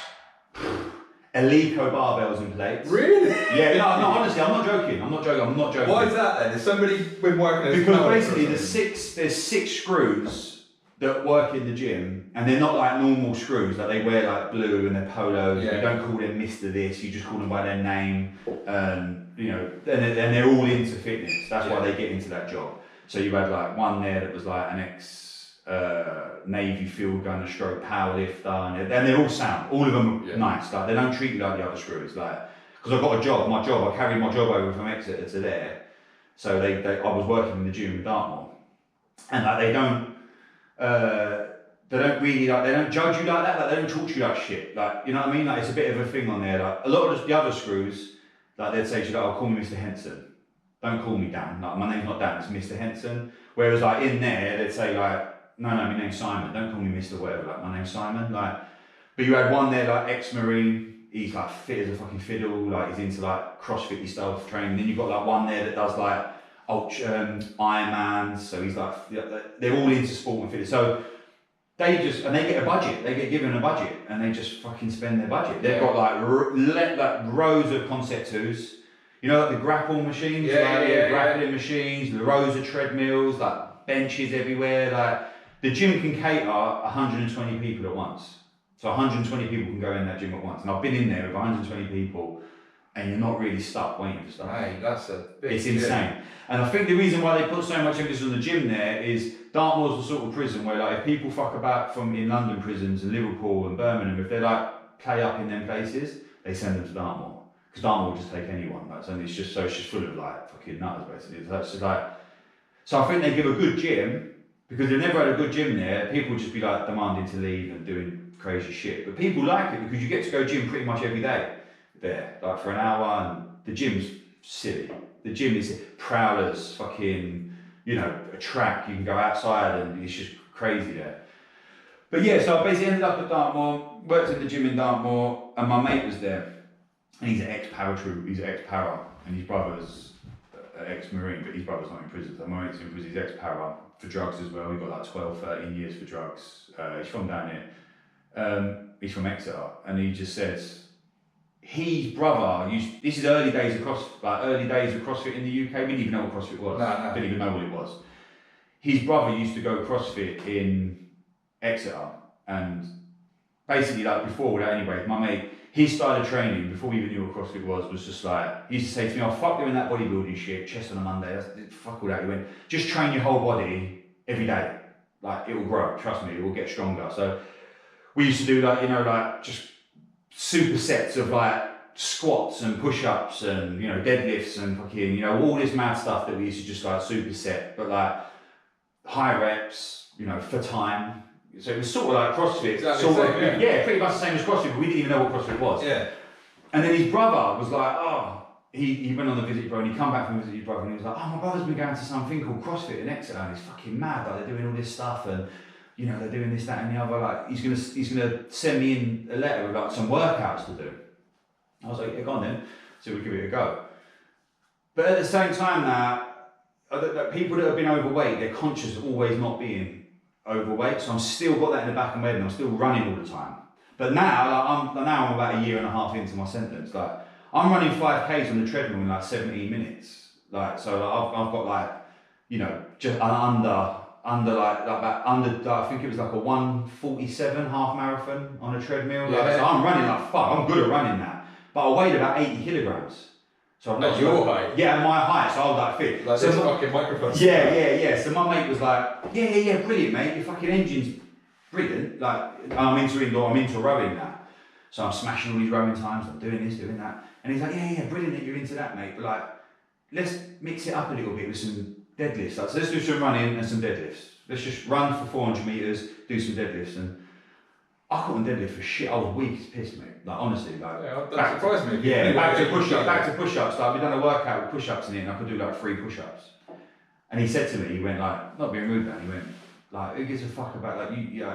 Eleiko barbells and plates. Really? Yeah. No, honestly, I'm not joking. Why is that then? Has somebody been working as because basically there's six screws that work in the gym, and they're not like normal screws, like they wear like blue and they're polos. Yeah. You don't call them Mr. This, you just call them by their name. You know, and they're all into fitness. That's why they get into that job. So you had like one there that was like an ex Navy field gunner stroke powerlifter, and they're all sound. All of them are nice. Like they don't treat you like the other screws. Like, because I've got a job, I carried my job over from Exeter to there. So I was working in the gym in Dartmoor, and like they don't really like, they don't judge you like that, like they don't talk to you like shit, like, you know what I mean, like it's a bit of a thing on there, like a lot of the other screws, like they'd say to you, like, oh, call me Mr. Henson, don't call me Dan, like my name's not Dan, it's Mr. Henson, whereas like in there, they'd say like, no, my name's Simon, don't call me Mr. whatever, like my name's Simon, like, but you had one there, like ex-Marine, he's like fit as a fucking fiddle, like he's into like CrossFit stuff training, then you've got like one there that does like Ironmans, so he's like, they're all into sport and fitness, so they get a budget, they get given a budget, and they just fucking spend their budget. They've got like rows of Concept 2s, you know, like the grapple machines, grappling machines, the rows of treadmills, like benches everywhere, like the gym can cater 120 people at once. So 120 people can go in that gym at once, and I've been in there with 120 people, and you're not really stuck waiting for stuff. Hey, that's a big It's insane. And I think the reason why they put so much emphasis on the gym there is Dartmoor's the sort of prison where like if people fuck about from in London prisons and Liverpool and Birmingham, if they like play up in them places, they send them to Dartmoor. Because Dartmoor will just take anyone. Like, and it's just full of like fucking nutters basically. So I think they give a good gym, because they've never had a good gym there, people would just be like demanding to leave and doing crazy shit. But people like it because you get to go gym pretty much every day there, like for an hour, and the gym's silly. The gym is prowlers, fucking, you know, a track, you can go outside and it's just crazy there. But yeah, so I basically ended up at Dartmoor, worked at the gym in Dartmoor, and my mate was there. And he's an ex-paratroop, he's an ex-para, and his brother's ex-marine, but his brother's not in prison. So my mate's in prison, he's ex-para for drugs as well. He got like 12, 13 years for drugs. He's from down here. He's from Exeter, and he just says, his brother this is early days of CrossFit in the UK. We didn't even know what CrossFit was. No. Didn't even know what it was. His brother used to go CrossFit in Exeter, and basically like before that anyway, my mate, his style of training before we even knew what CrossFit was just like, he used to say to me, oh fuck doing that bodybuilding shit, chest on a Monday, fuck all that. He went, just train your whole body every day. Like it will grow, trust me, it will get stronger. So we used to do like, you know, like just supersets of like squats and push-ups and, you know, deadlifts and fucking, you know, all this mad stuff that we used to just like superset, but like high reps, you know, for time. So it was sort of like CrossFit. Exactly sort the of, same, yeah, pretty much the same as CrossFit, but we didn't even know what CrossFit was. Yeah. And then his brother was like, oh, he went on the visit, bro, and he come back from visit his brother and he was like, oh, my brother's been going to something called CrossFit in Exeter and it's fucking mad, like they're doing all this stuff and, you know, they're doing this, that and the other, like he's gonna send me in a letter with like some workouts to do. I was like, yeah, go on then, so we give it a go. But at the same time now, people that have been overweight, they're conscious of always not being overweight, so I'm still got that in the back of my head and I'm still running all the time. But now, like, I'm about a year and a half into my sentence, like I'm running 5Ks on the treadmill in like 17 minutes. Like, so like, I've got like, you know, just I think it was like a 1:47 half marathon on a treadmill. Yeah. Like, so I'm running like fuck, I'm good at running that. But I weighed about 80 kilograms. So I've At your height? Yeah, at my height, so I was like fit. Like so this fucking microphone. Yeah. So my mate was like, yeah, brilliant mate, your fucking engine's brilliant. Like, I'm into indoor, I'm into rowing now. So I'm smashing all these rowing times, I'm doing this, doing that. And he's like, yeah, brilliant that you're into that mate, but like, let's mix it up a little bit with some deadlifts. Like, so let's do some running and some deadlifts. Let's just run for 400 metres, do some deadlifts. And I couldn't deadlift for shit, I was weak as piss mate. Like honestly, like. Yeah, that surprised me. Yeah, back to push-ups. Like we done a workout with push-ups in it and I could do like 3 push-ups. And he said to me, he went like, not being rude man, he went, like, who gives a fuck about like you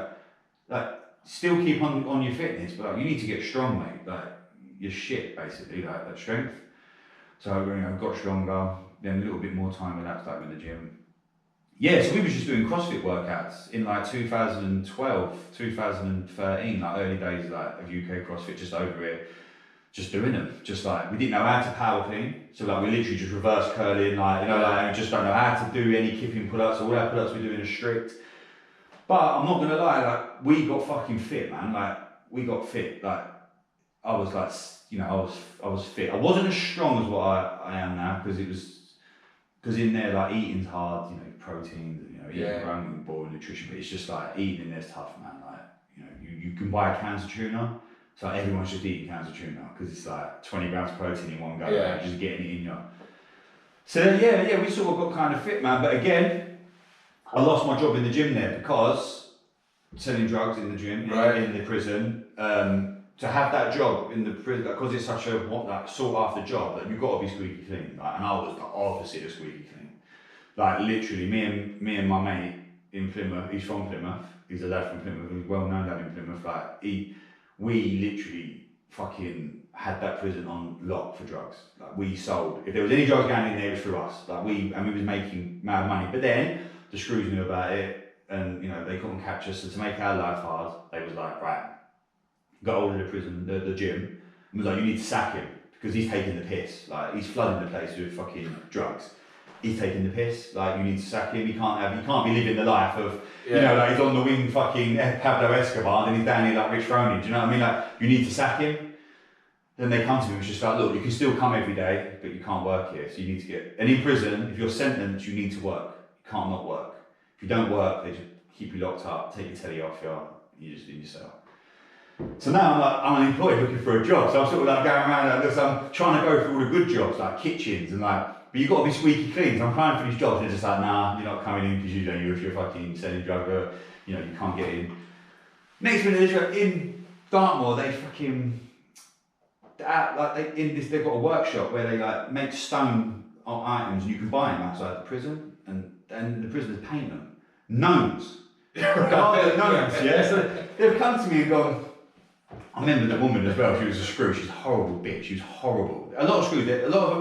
like still keep on your fitness, but like you need to get strong, mate. Like you're shit basically, like that strength. So you know, got stronger, then a little bit more time relaxed like with the gym. Yeah, so we were just doing CrossFit workouts in like 2012, 2013, like early days like of UK CrossFit, just over here, just doing them. Just like, we didn't know how to power clean, so like we literally just reverse curling, like, you know, like we just don't know how to do any kipping pull-ups, all our pull-ups we're doing are strict. But I'm not gonna lie, like we got fucking fit, man, like we got fit, like I was like, you know, I was fit. I wasn't as strong as what I am now, because in there like eating's hard, you know, protein, you know, eating growing boring nutrition, but it's just like eating in there's tough, man. Like, you know, you can buy cans of tuna, so like, everyone's just eating cans of tuna because it's like 20 grams of protein in one go, like, just getting it in you. So yeah, we sort of got kind of fit, man. But again, I lost my job in the gym there because selling drugs in the gym, in the prison. To have that job in the prison, because it's such a sought after job, that you've got to be squeaky clean. Like, and I was the opposite of squeaky clean. Like literally, me and my mate in Plymouth, he's from Plymouth, he's a lad from Plymouth, he's a well-known lad in Plymouth, like we literally fucking had that prison on lock for drugs. Like we sold, if there was any drugs going in there, it was through us. Like we was making mad money. But then, the screws knew about it, and you know, they couldn't catch us, so to make our life hard, they was like, right, got hold of the prison, the gym, and was like, you need to sack him, because he's taking the piss. Like, he's flooding the place with fucking drugs. He's taking the piss, like, you need to sack him, he can't be living the life of, you know, like, he's on the wing fucking Pablo Escobar, and he's down here like Rich Froning, do you know what I mean? Like, you need to sack him. Then they come to me and it's just like, look, you can still come every day, but you can't work here, so you need to get, and in prison, if you're sentenced, you need to work. You can't not work. If you don't work, they just keep you locked up, take your telly off you just in your cell. So now I'm unemployed looking for a job, so I'm sort of like going around like, I'm trying to go for all the good jobs, like kitchens and like, but you've got to be squeaky clean, so I'm applying for these jobs and they're just like, nah, you're not coming in because you know, if you're fucking selling drugs, you know, you can't get in. Next minute, in Dartmoor, they've got a workshop where they like make stone items and you can buy them outside the prison, and the prisoners paint them. Gnomes. Gnomes, yeah. So they've come to me and gone. I remember the woman as well. She was a screw. She's a horrible bitch. She was horrible. A lot of screws.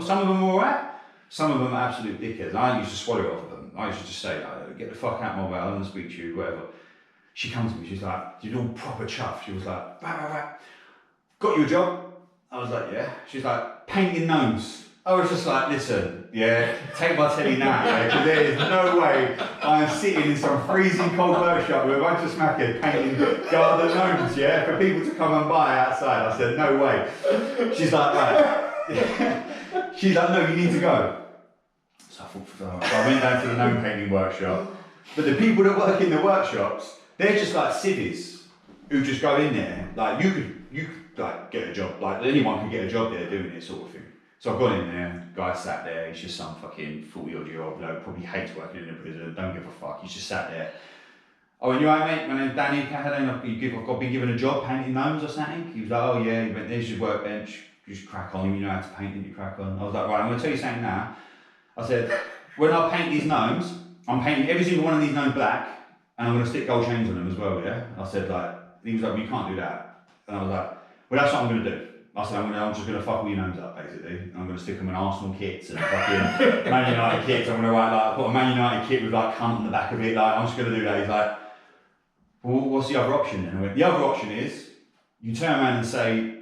Some of them are alright. Some of them are absolute dickheads. I used to swallow it off of them. I used to just say, "Get the fuck out of my way. I don't want to speak to you." Whatever. She comes to me. She's like, "You're all proper chuff." She was like, "Got you a job?" I was like, "Yeah." She's like, "Painting gnomes." I was just like, "Listen, yeah, take my telly now, yeah, because there is no way I am sitting in some freezing cold workshop with a bunch of smackers painting garden gnomes, yeah, for people to come and buy outside." I said, "No way." She's like, "Right." She's like, "No, you need to go." So I went down to the gnome painting workshop. But the people that work in the workshops, they're just like civvies who just go in there. Like you could like get a job, like anyone can get a job there doing it, sort of thing. So I've gone in there, guy sat there, he's just some fucking 40-odd-year-old bloke, probably hates working in a prison, don't give a fuck, he's just sat there. "Oh, and you alright, mate? My name's Danny Cahalane, I've been given a job painting gnomes or something." He was like, "Oh yeah," he went, "There's your workbench, you just crack on, you know how to paint it, you crack on." I was like, "Right, I'm going to tell you something now." I said, "When I paint these gnomes, I'm painting every single one of these gnomes black, and I'm going to stick gold chains on them as well, yeah?" I said, like, he was like, "Well, you can't do that." And I was like, "Well, that's what I'm going to do." I said, I'm just going to fuck all your gnomes up, basically. And I'm going to stick them in Arsenal kits and fucking Man United kits. I'm going to write, like, put a Man United kit with, like, cunt on the back of it. Like, I'm just going to do that." He's like, "Well, what's the other option then?" I went, "The other option is, you turn around and say,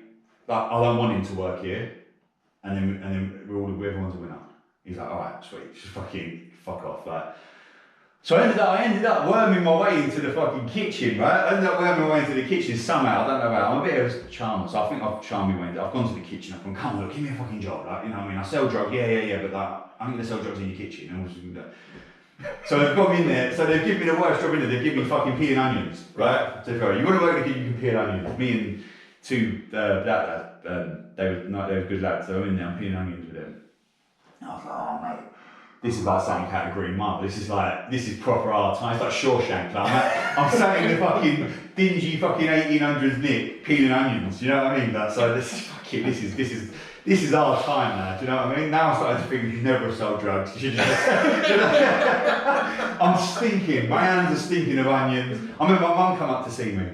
like, I don't want him to work here, and then everyone's a winner." He's like, "Alright, sweet, just fucking fuck off." Like, so I ended up worming my way into the fucking kitchen, right? I ended up worming my way into the kitchen somehow, I don't know how. I'm a bit of a charmer, so I think I've charmed my way into. I've gone to the kitchen, I've gone, "Come on, look, give me a fucking job," like, you know what I mean? I sell drugs, yeah, but like, I'm gonna sell drugs in your kitchen. And just gonna do that. So they've got me in there, so they've given me the worst job in there, they've given me fucking peeling onions, right? So you want to work in the kitchen, you can peel onions. Me and two black lads, they were good lads, so I'm in there, I'm peeling onions with them. And I was like, "Oh mate, this is like something out of Green Mile. This is proper art time. It's like Shawshank. Like, I'm sat in the fucking dingy fucking 1800s Nick peeling onions. You know what I mean? Like, so this is our time now. Do you know what I mean? Now I'm starting to think you should never have sold drugs. You should just, I'm stinking. My hands are stinking of onions. I remember my mum come up to see me.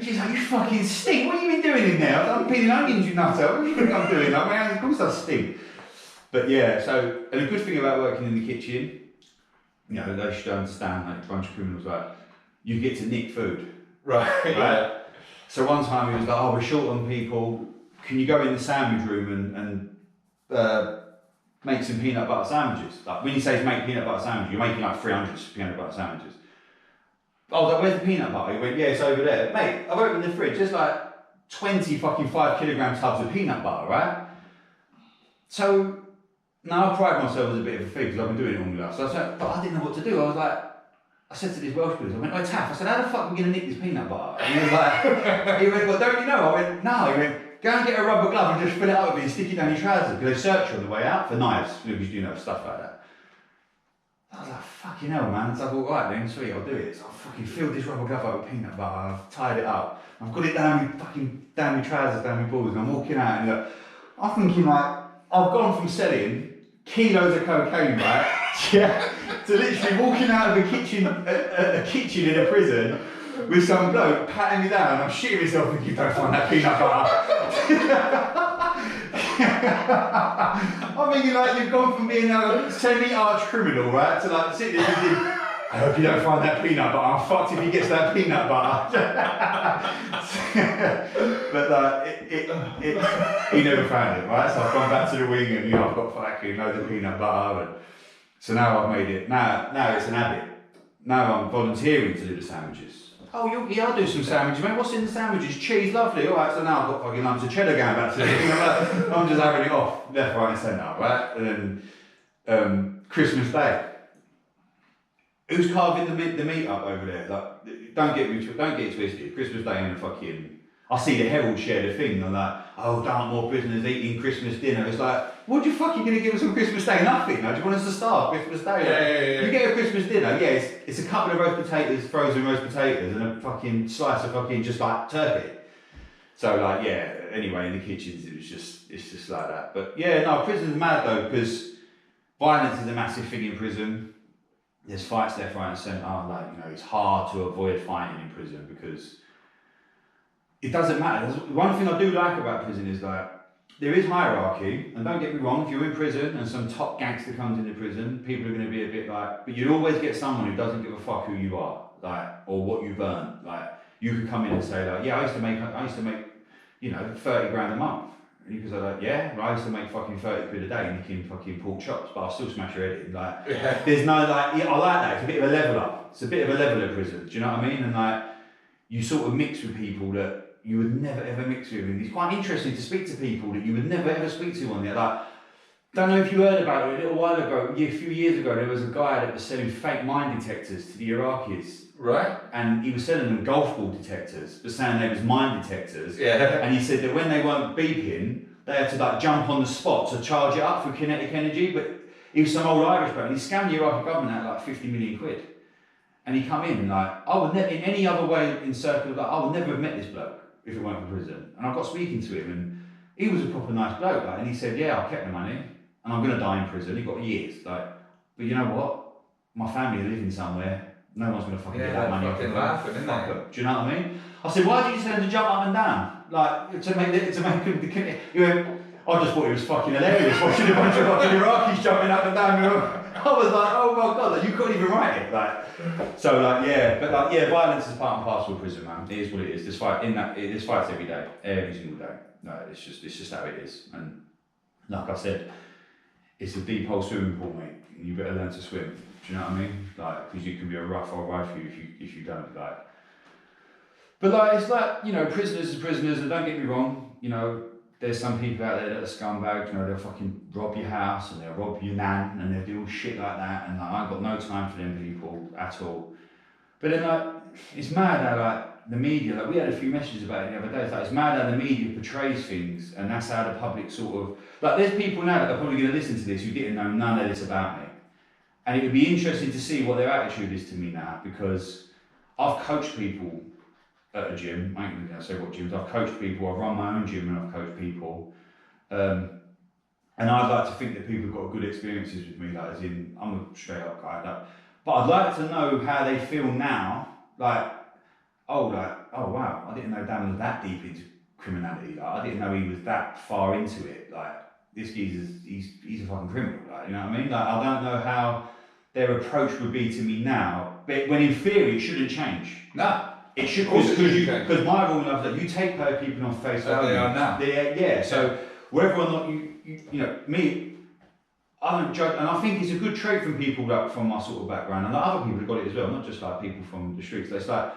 She's like, "You fucking stink. What have you been doing in there?" I'm peeling onions, you nutter. What do you think I'm doing? Like, my hands, of course I stink. But yeah, so, and a good thing about working in the kitchen, you know, they should understand, like a bunch of criminals, like, you get to nick food. Right. Yeah. So one time he was like, "Oh, we're short on people, can you go in the sandwich room and make some peanut butter sandwiches?" Like, when he says make peanut butter sandwiches, you're making like 300 peanut butter sandwiches. I was like, "Where's the peanut butter?" He went, "Yeah, it's over there." Mate, I've opened the fridge, there's like 20 fucking 5 kilogram tubs of peanut butter, right? So, now I pride myself as a bit of a thief because I've been doing it all my life. So I said, but I didn't know what to do. I said to these Welsh boys, I went, "Oh, Taff," I said, "How the fuck are we going to nick this peanut butter?" And he was like, he went, "Well, don't you know?" I went, "No." He went, "Go and get a rubber glove and just fill it up with it and stick it down your trousers because they search you on the way out for knives because you know stuff like that." I was like, "Fucking hell, man." So I thought, "Right then, sweet, I'll do it." So I fucking filled this rubber glove up with peanut butter, I've tied it up, I've got it down my trousers, down my balls, and I'm walking out and I'm thinking like, I've gone from selling kilos of cocaine, right? Yeah, to literally walking out of a kitchen in a prison with some bloke patting me down. I'm shitting myself thinking, "Don't find that peanut butter." I'm thinking like you've gone from being a semi-arch criminal, right, to like sitting there thinking, "I hope you don't find that peanut butter. I'm fucked if he gets that peanut butter." But he never found it, right? So I've gone back to the wing and I've got fucking loads of peanut butter, and so now I've made it. Now it's an habit. Now I'm volunteering to do the sandwiches. "Oh, yeah, I'll do some sandwiches, mate. What's in the sandwiches?" "Cheese, lovely." All right, so now I've got fucking lumps of cheddar going back to the thing. I'm just having it off left, right, and centre, right? And then Christmas Day. Who's carving the meat up over there? Like, don't get it twisted. Christmas Day and fucking. I see the Herald share the thing. They're like, "Oh, Dartmoor prisoners eating Christmas dinner." It's like, what you fucking gonna give us on Christmas Day? Nothing. No? Do you want us to starve Christmas Day? Yeah. You get a Christmas dinner. Yeah, it's a couple of roast potatoes, frozen roast potatoes, and a fucking slice of fucking just like turkey. So like, yeah, anyway, in the kitchens, it's just like that. But yeah, no, prison's mad though, because violence is a massive thing in prison. There's fights left, right and centre. Like, you know, it's hard to avoid fighting in prison because it doesn't matter. One thing I do like about prison is like, there is hierarchy, and don't get me wrong, if you're in prison and some top gangster comes into prison, people are going to be a bit like, but you'll always get someone who doesn't give a fuck who you are, like, or what you've earned. Like, you could come in and say like, yeah, I used to make, you know, 30 grand a month. And you could say like, yeah, well, I used to make fucking 30 quid a day nicking fucking pork chops, but I'll still smash your head in. Like, there's no like, yeah, I like that. It's a bit of a leveler. It's a bit of a leveler prison. Do you know what I mean? And like, you sort of mix with people that you would never ever mix with, and it's quite interesting to speak to people that you would never ever speak to on there. Like, don't know if you heard about it a little while ago, a few years ago, there was a guy that was selling fake mine detectors to the Iraqis. Right. And he was selling them golf ball detectors, but saying they was mine detectors. Yeah. And he said that when they weren't beeping, they had to like jump on the spot to charge it up for kinetic energy. But he was some old Irish bloke, and he scammed the Iraqi government out like 50 million quid. And he come in and like, I would never, in any other way in circle, like, I would never have met this bloke if it weren't for prison. And I got speaking to him, and he was a proper nice bloke. Like, and he said, yeah, I kept the money, and I'm going to die in prison. He got years. Like, but you know what? My family are living somewhere. No one's going to fucking get that money off them. Laughing, isn't Fuck them. Do you know what I mean? I said, why did you tell them to jump up and down? Like, to make them, he went, I just thought it was fucking hilarious watching a bunch of fucking Iraqis jumping up and down. I was like, oh my god, like, you couldn't even write it. Like, so like, yeah, but like, yeah, violence is part and parcel of prison, man. It is what it is. There's fights every day, every single day. No, it's just how it is. And like I said, it's a deep hole swimming pool, mate. And you better learn to swim. Do you know what I mean? Like, because you can be a rough old rifle if you don't. Like, but like, it's like, you know, prisoners are prisoners, and don't get me wrong, you know, there's some people out there that are scumbags, you know, they'll fucking rob your house and they'll rob your nan and they'll do all shit like that, and like, I ain't got no time for them people at all. But then like, it's mad how like the media, like we had a few messages about it the other day, it's like, it's mad how the media portrays things, and that's how the public sort of, like, there's people now that are probably going to listen to this who didn't know none of this about me. And it would be interesting to see what their attitude is to me now, because I've coached people at a gym. I ain't going to say what gyms. I've coached people. I've run my own gym and I've coached people. And I'd like to think that people have got good experiences with me. Like, as in, I'm a straight up guy. Like, but I'd like to know how they feel now. Like, oh wow, I didn't know Dan was that deep into criminality. Like, I didn't know he was that far into it. Like, this geezer's, he's a fucking criminal. Like, you know what I mean? Like, I don't know how their approach would be to me now, but when in theory it shouldn't change. No. It should, because my rule is that you take people on face value. They are now. Yeah. So whether or not you know me, I don't judge, and I think it's a good trait from people like from my sort of background, and like other people have got it as well, not just like people from the streets. It's like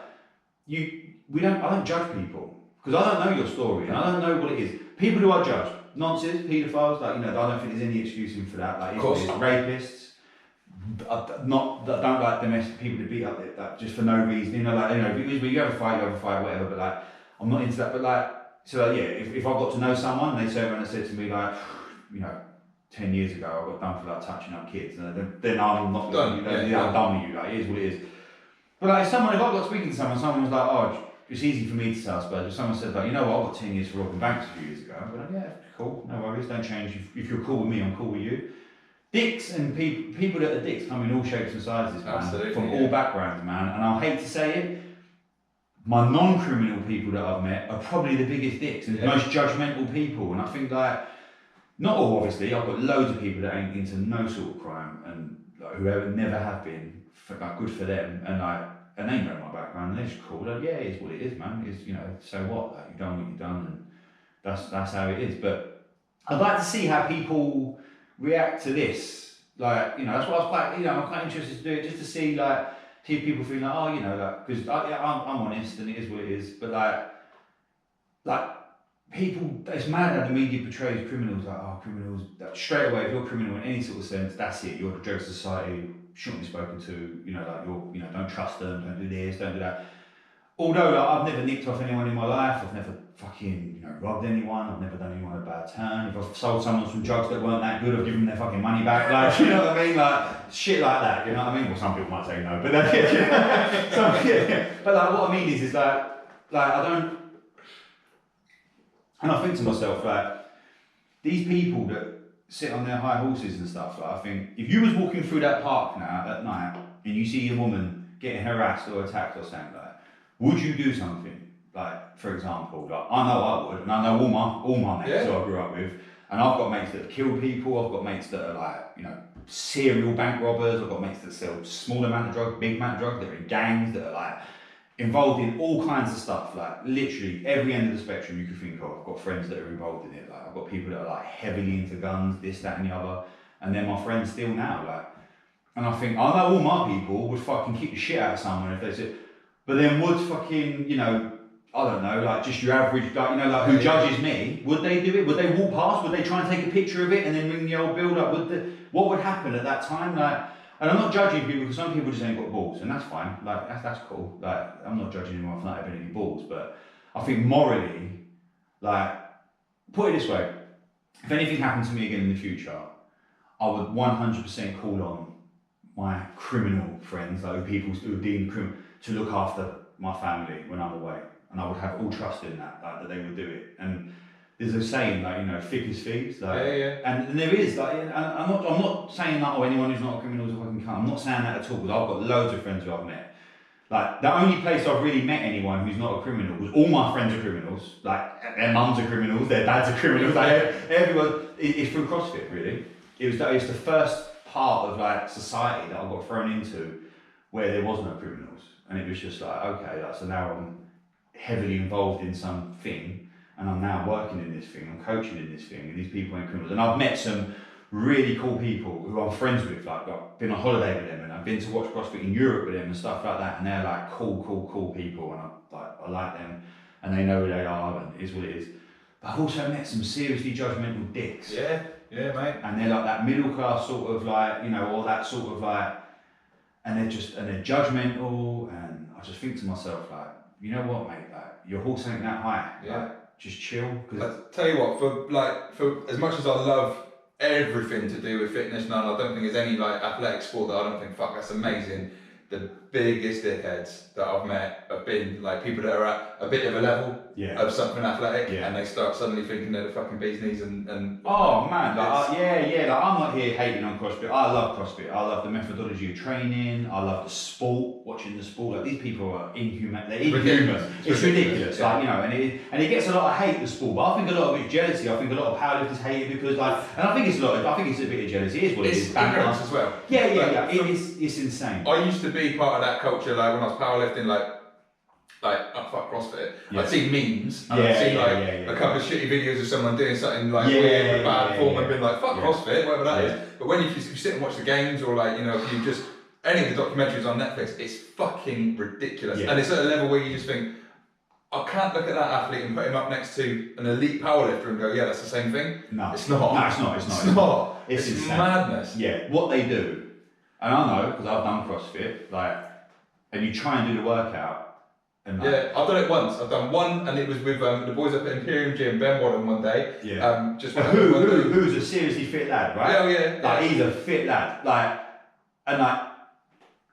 I don't judge people because I don't know your story and I don't know what it is. People who I judge, nonsense, paedophiles, like, you know, I don't think there's any excuse for that. Like, it's rapists. Don't like domestic people to beat up that just for no reason, you know, like, you know, if you have a fight, whatever, but like, I'm not into that. But like, so like, yeah, if I got to know someone, they turn around and said to me like, you know, 10 years ago I got done for like touching up kids, and then I'm not done. I'm done with you. Like, it is what it is. But like, if I got speaking to someone was like, oh, it's easy for me to say, I suppose. If someone said like, you know what, I got 10 years for robbing banks a few years ago, I'd be like, yeah, cool, no worries, don't change. If you're cool with me, I'm cool with you. Dicks and people that are dicks come in all shapes and sizes, man. Absolutely, from all backgrounds, man. And I hate to say it, my non-criminal people that I've met are probably the biggest dicks and most judgmental people. And I think like, not all obviously, I've got loads of people that ain't into no sort of crime and like, who never have been, like, good for them. And like, and they know my background and they're just cool. Like, yeah, it is what it is, man. It's, you know, so what? Like, you've done what you've done, and that's how it is. But I'd like to see how people react to this, like, you know, that's what I was quite, you know, I'm quite interested to do it, just to see, like, see people feel like, oh, you know, like, because I'm honest and it is what it is, but like people, it's mad how the media portrays criminals like, oh, criminals, that straight away, if you're a criminal in any sort of sense, that's it, you're a drug society, shouldn't be spoken to, you know, like, you're, you know, don't trust them, don't do this, don't do that. Although, like, I've never nicked off anyone in my life, I've never fucking, you know, robbed anyone, I've never done anyone a bad turn. If I've sold someone some drugs that weren't that good, I've given them their fucking money back, like, you know what I mean? Like, shit like that, you know what I mean? Well, some people might say no, but that's it, you know? But like, what I mean is like, I don't, And I think to myself, like, these people that sit on their high horses and stuff, like, I think if you was walking through that park now at night and you see a woman getting harassed or attacked or something, like, would you do something? Like, for example, like, I know I would, and I know all my mates who I grew up with, and I've got mates that have killed people, I've got mates that are like, you know, serial bank robbers, I've got mates that sell small amount of drugs, big amount of drugs, that are in gangs, that are like involved in all kinds of stuff, like literally every end of the spectrum you could think of. I've got friends that are involved in it, like I've got people that are like heavily into guns, this, that and the other, and they're my friends still now, like, and I think, I know all my people would fucking kick the shit out of someone if they said, but then would fucking, you know, I don't know, like just your average guy, you know, like who judges me, would they do it? Would they walk past? Would they try and take a picture of it and then ring the old build up? What would happen at that time? Like, and I'm not judging people because some people just ain't got balls, and that's fine. Like that's cool. Like I'm not judging anyone for not having any balls, but I think morally, like, put it this way: if anything happened to me again in the future, I would 100% call on my criminal friends, like people who are deemed criminal, to look after my family when I'm away. And I would have all trust in that, like, that they would do it. And there's a saying, like, you know, thick as thieves. Like, and there is, like, and I'm not saying that, anyone who's not a criminal is a fucking cunt. I'm not saying that at all, because I've got loads of friends who I've met. Like, the only place I've really met anyone who's not a criminal was all my friends are criminals. Like, their mums are criminals, their dads are criminals. Like, everyone, it's through CrossFit, really. It was the first part of, like, society that I got thrown into where there was no criminals. And it was just like, okay, like, so now I'm heavily involved in something, and I'm now working in this thing, I'm coaching in this thing, and these people ain't criminals. And I've met some really cool people who I'm friends with, like I've been on holiday with them, and I've been to watch CrossFit in Europe with them and stuff like that, and they're like cool people, and I like them, and they know who they are, and it is what it is. But I've also met some seriously judgmental dicks. Yeah, mate. And they're like that middle class sort of, like, you know, or that sort of like, and they're judgmental, and I just think to myself, like, you know what, mate, like, your horse ain't that high. Yeah. Like, just chill. I tell you what, for as much as I love everything to do with fitness, I don't think there's any like athletic sport that I don't think, fuck, that's amazing. The biggest dickheads that I've met have been like people that are at a bit of a level of something athletic, and they start suddenly thinking they're the fucking bee's knees and oh man, like, like, I'm not here hating on CrossFit. I love CrossFit. I love the methodology of training. I love the sport, watching the sport. Like, these people are inhuman. They're inhuman. It's ridiculous. Like, you know, and it gets a lot of hate, the sport, but I think a lot of it's jealousy. I think a lot of powerlifters hate it because, like, and I think it's a bit of jealousy. It is what it is. It's ignorance as well. Yeah. It's insane. I used to be part of that culture, like when I was powerlifting, like oh, fuck CrossFit. I'd see memes, and I'd see a couple of shitty videos of someone doing something like weird with bad form, and been like, fuck CrossFit, whatever that is. But when you sit and watch the games, or like, you know, if you just any of the documentaries on Netflix, it's fucking ridiculous. And it's at a level where you just think, I can't look at that athlete and put him up next to an elite powerlifter and go, yeah, that's the same thing. No, it's not. No, it's not. It's madness. Yeah, what they do, and I know because I've done CrossFit, like, and you try and do the workout. And like, I've done it once. I've done one, and it was with the boys up at Imperium Gym, Ben Wadden, one day. Just who's a seriously fit lad, right? Yeah. He's a fit lad, like, and like,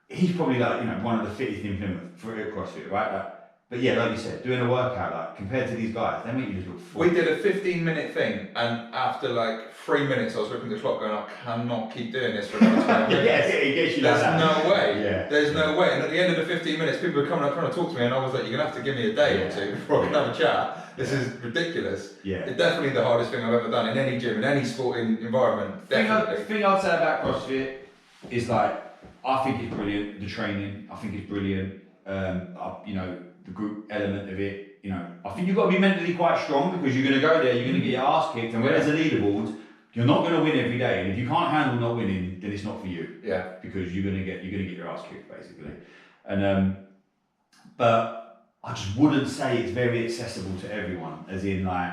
he's probably like, you know, one of the fittest in Plymouth for CrossFit, right? Like, but yeah, like you said, doing a workout, like, compared to these guys, they make you just look full. We did a 15-minute thing, and after like 3 minutes, I was looking at the clock going, I cannot keep doing this for another 20 minutes. It gets you There's like that. no way. There's no way. And at the end of the 15 minutes, people were coming up trying to talk to me, and I was like, you're going to have to give me a day or two before I can have a chat. This is ridiculous. It's definitely the hardest thing I've ever done in any gym, in any sporting environment. Definitely. The thing I'd say about CrossFit is, like, I think it's brilliant, the training, I think it's brilliant. You know, the group element of it, you know, I think you've got to be mentally quite strong, because you're going to go there, you're going to get your ass kicked, and where there's a leaderboard, you're not going to win every day, and if you can't handle not winning, then it's not for you. Because you're going to get your ass kicked, basically. And but I just wouldn't say it's very accessible to everyone, as in, like,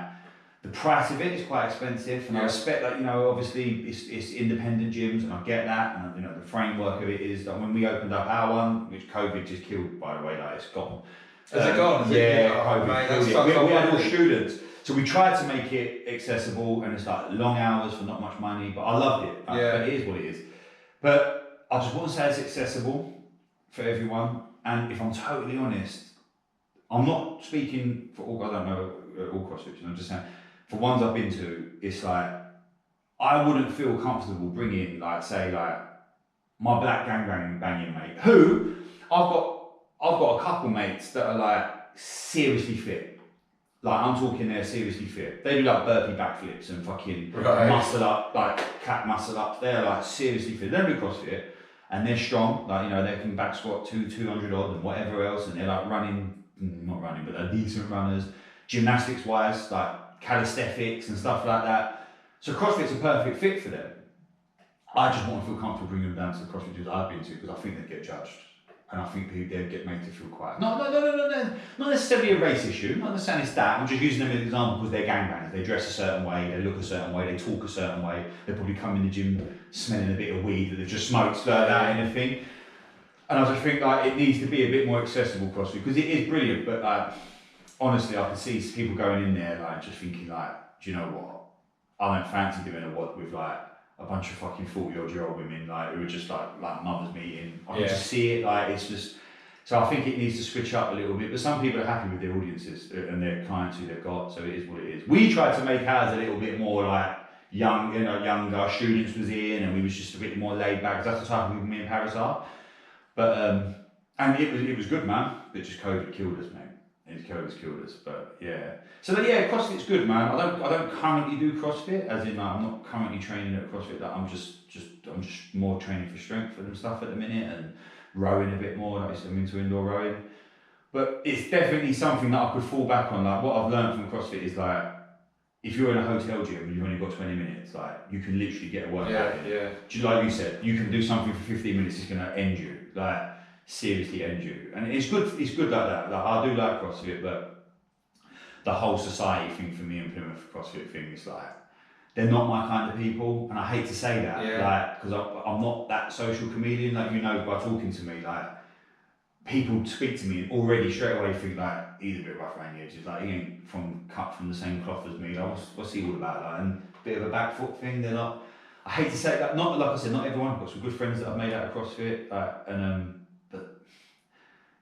the price of it is quite expensive, and I respect that, you know, obviously it's independent gyms, and I get that, and, you know, the framework of it is that when we opened up our one, which COVID just killed, by the way, like, it's gone. Has it gone? COVID killed it. We had all students, so we tried to make it accessible, and it's like long hours for not much money, but I loved it. But it is what it is. But I just wouldn't say it's accessible for everyone, and if I'm totally honest, I'm not speaking for all, I don't know all CrossFit. I'm just saying, for ones I've been to, it's like, I wouldn't feel comfortable bringing, like, say, like, my black banging mate, who, I've got a couple mates that are, like, seriously fit. Like, I'm talking they're seriously fit. They do, like, burpee backflips and fucking muscle up, like, cat muscle up. They're, like, seriously fit. They don't do CrossFit, and they're strong. Like, you know, they can back squat 200 odd and whatever else, and they're, like, not running, but they're decent runners. Gymnastics-wise, like, calisthenics and stuff like that. So CrossFit's a perfect fit for them. I just want to feel comfortable bringing them down to the CrossFit gyms I've been to, because I think they'd get judged. And I think they'd get made to feel quiet. No, not necessarily a race issue, not necessarily it's that. I'm just using them as an example because they're gangbangers. They dress a certain way, they look a certain way, they talk a certain way. They probably come in the gym smelling a bit of weed that they've just smoked, like that and everything. And I just think like it needs to be a bit more accessible CrossFit, because it is brilliant, but honestly I can see people going in there like just thinking like, do you know what? I don't fancy doing a WOD with like a bunch of fucking 40-odd-year-old women like who are just like mothers meeting. I can just see it, like it's just. So I think it needs to switch up a little bit. But some people are happy with their audiences and their clients who they've got, so it is what it is. We tried to make ours a little bit more like young, you know, younger students was in, and we was just a bit more laid back. Because that's the type of people me and Paris are. But and it was good, man. But just COVID killed us, mate. COVID's killed us, but yeah. So yeah, CrossFit's good, man. I don't currently do CrossFit, as in like, I'm not currently training at CrossFit. That I'm just more training for strength and stuff at the minute, and rowing a bit more. Like I'm into indoor rowing, but it's definitely something that I could fall back on. Like what I've learned from CrossFit is like, if you're in a hotel gym and you've only got 20 minutes, like you can literally get a workout in. Yeah. Just like you said, you can do something for 15 minutes. It's gonna end you. Like. Seriously end you, and it's good like that. Like, I do like CrossFit, but the whole society thing for me and Plymouth CrossFit thing is like they're not my kind of people, and I hate to say that, like because I'm not that social chameleon, like you know by talking to me, like people speak to me and already straight away think like he's a bit rough around the edges, like he ain't cut from the same cloth as me, like what's he all about, like, and a bit of a back foot thing. They're not. I hate to say that, not like I said, not everyone. I've got some good friends that I've made out of CrossFit, and but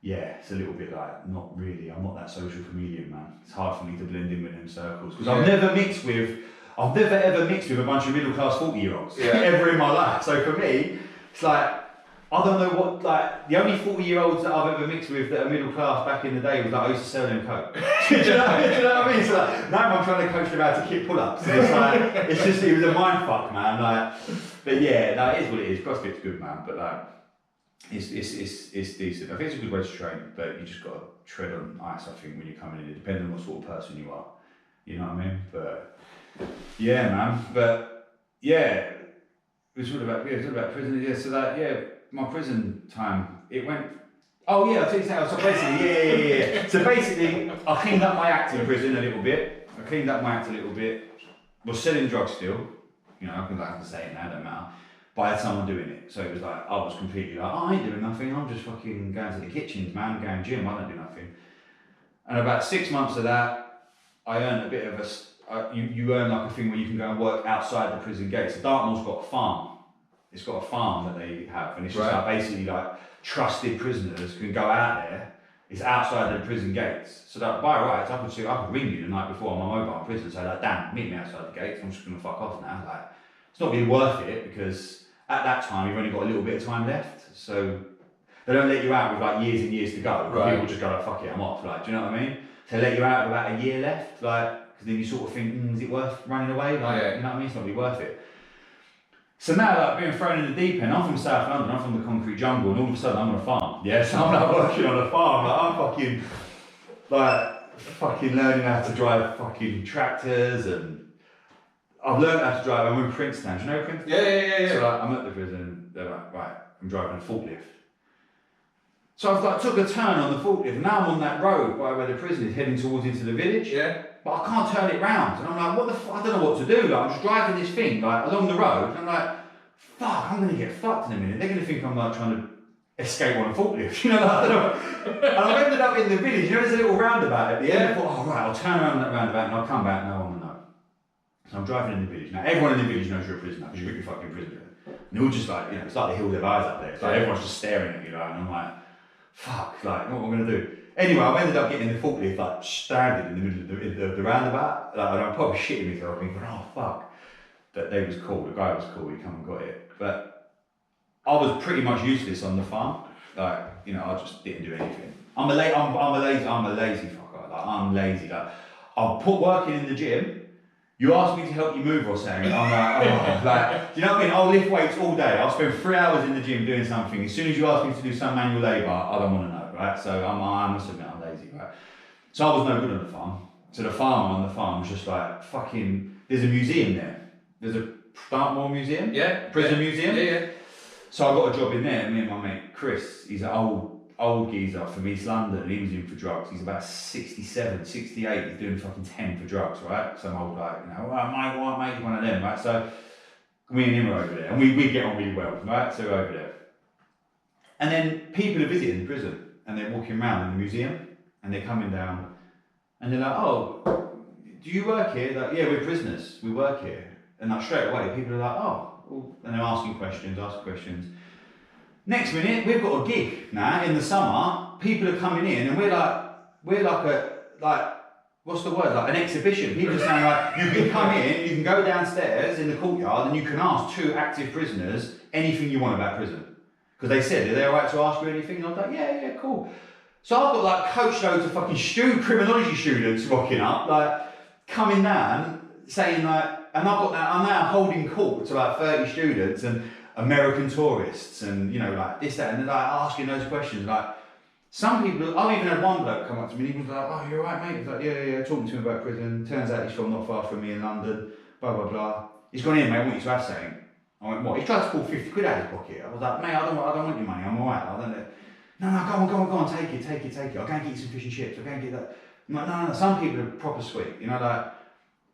yeah, it's a little bit like, not really, I'm not that social chameleon, man. It's hard for me to blend in with them circles, because I've never ever mixed with a bunch of middle class 40-year-olds ever in my life. So for me, it's like, I don't know what, like, the only 40-year-olds that I've ever mixed with that are middle class back in the day was like, I used to sell them coke. do you know what I mean? So like, now I'm trying to coach them how to kick pull-ups. And it's like, it was a mind fuck, man. Like, but yeah, no, it is what it is. CrossFit's good, man, but like, it's decent. I think it's a good way to train, but you just got to tread on ice, I think, when you're coming in, depending on what sort of person you are. You know what I mean? But yeah, man. But yeah, we talked about prison. Yeah, so that my prison time, it went. Oh yeah, I'll tell you something. So basically, yeah. So basically, I cleaned up my act in prison a little bit. Was selling drugs still. You know, I can say it now, don't matter. But I had someone doing it, so it was like, I was completely like, I ain't doing nothing, I'm just fucking going to the kitchens, man, I'm going gym, I don't do nothing. And about 6 months of that, I earned a bit of you earn like a thing where you can go and work outside the prison gates. So Dartmoor's got a farm, it's got a farm that they have, and it's just like basically like trusted prisoners can go out there, it's outside the prison gates. So that by rights, I could ring you the night before on my mobile in prison and say like, Dan, meet me outside the gates, I'm just gonna fuck off now. Like, it's not really worth it, because at that time you've only got a little bit of time left, so they don't let you out with like years and years to go. People just go like, fuck it, I'm off, like, do you know what I mean? So they let you out with about a year left, like, because then you sort of think, is it worth running away? Like, you know what I mean? It's not really worth it. So now, like, being thrown in the deep end, I'm from South London, I'm from the concrete jungle, and all of a sudden I'm on a farm. Yeah, so I'm like working on a farm, like I'm fucking learning how to drive fucking tractors, and I've learned how to drive. I'm in Princeton. Do you know Princeton? Yeah. So like, I'm at the prison. They're like, right, I'm driving a forklift. So I've like took a turn on the forklift, and now I'm on that road by where the prison is, heading towards into the village. Yeah. But I can't turn it round, and I'm like, what the fuck? I don't know what to do. Like, I'm just driving this thing like along the road, and I'm like, fuck, I'm gonna get fucked in a minute. They're gonna think I'm like trying to escape on a forklift. You know, like, I don't know. And I've ended up in the village. You know, there's a little roundabout at the end. I thought, oh right, I'll turn around that roundabout and I'll come back. No one will know. So I'm driving in the village. Now everyone in the village knows you're a prisoner because you're your fucking prisoner. And they're all just like, you know, it's like the hill of their eyes up there. It's like everyone's just staring at you, like, and I'm like, fuck, like, what am I gonna do? Anyway, I've ended up getting in the forklift, like, stranded in the middle of the roundabout. Like, and I'm probably shitting myself, thinking, oh, fuck. But they was cool, the guy was cool, he come and got it. But I was pretty much useless on the farm. Like, you know, I just didn't do anything. I'm a lazy fucker. Like, I'm lazy. Like, I'll put work in the gym. You ask me to help you move or something, I'm like, oh, like, do you know what I mean? I'll lift weights all day. I'll spend 3 hours in the gym doing something. As soon as you ask me to do some manual labour, I don't want to know, right? So I must admit I'm lazy, right? So I was no good on the farm. So the farmer on the farm was just like, fucking, there's a museum there. There's a Dartmoor museum? Yeah. Prison museum? Yeah. So I got a job in there, me and my mate Chris, he's an old geezer from East London, and he was in for drugs. He's about 67, 68, he's doing fucking 10 for drugs, right? Some old guy, you know, well, mate, one of them, right? So me and him are over there, and we get on really well, right? So we're over there. And then people are visiting the prison, and they're walking around in the museum, and they're coming down, and they're like, oh, do you work here? Like, yeah, we're prisoners, we work here. And like straight away, people are like, oh, and they're asking questions. Next minute, we've got a gig now in the summer. People are coming in, and we're like what's the word? Like an exhibition. People are saying like, you can come in, you can go downstairs in the courtyard, and you can ask 2 active prisoners anything you want about prison. Because they said, are they alright to ask you anything? And I was like, yeah, cool. So I've got like coach loads of fucking criminology students rocking up, like coming down, saying like, and I'm now holding court to like 30 students and American tourists and, you know, like this, that, and they're like asking those questions. Like, some people, I've even had one bloke come up to me and he was like, oh, you're right, mate. He's like, yeah, talking to him about prison. Turns out he's from not far from me in London, blah, blah, blah. He's gone in, mate, I want you to have something. I went, what? He tried to pull 50 quid out of his pocket. I was like, mate, I don't want your money, I'm alright. No, go on, take it. I'll go and get you some fish and chips, I'll go and get that. I'm like, no, some people are proper sweet, you know, like,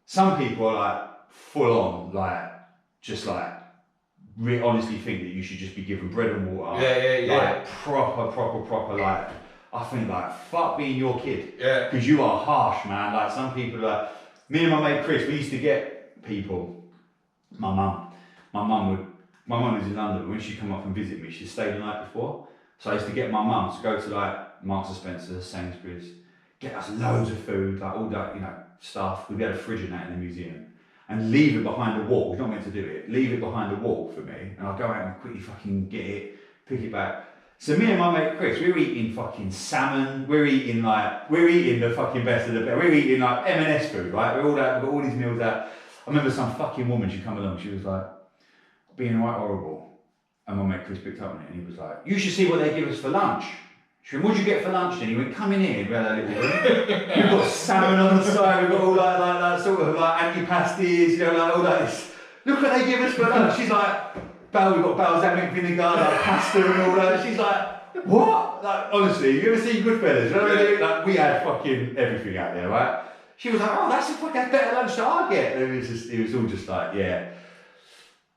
some people are like, full on, like, just like, honestly think that you should just be given bread and water. Yeah. Like, proper, like, I think like, fuck being your kid. Yeah. Because you are harsh, man. Like, some people are, me and my mate Chris, we used to get people, my mum was in London, when she'd come up and visit me, she'd stayed the night before. So I used to get my mum to go to like, Marks and Spencer, Sainsbury's, get us loads of food, like all that, you know, stuff. We'd had a fridge and that in the museum. And leave it behind the wall. We're not meant to do it. Leave it behind the wall for me, and I'll go out and quickly fucking get it, pick it back. So me and my mate Chris, we're eating fucking salmon. We're eating the fucking best of the best. We're eating like M&S food, right? We've got all these meals out. I remember some fucking woman. She come along. She was like, being quite horrible. And my mate Chris picked up on it, and he was like, you should see what they give us for lunch. She went, what'd you get for lunch then? He went, come in here, we had a little room. We've got salmon on the side, we've got all like sort of like antipasties, you know, like all that. Look what they give us for lunch. She's like, we've got balsamic vinegar, like pasta and all that. She's like, what? Like, honestly, you ever seen Goodfellas? You know what I mean? Like, we had fucking everything out there, right? She was like, oh, that's better lunch than I get. And it was all just like, yeah.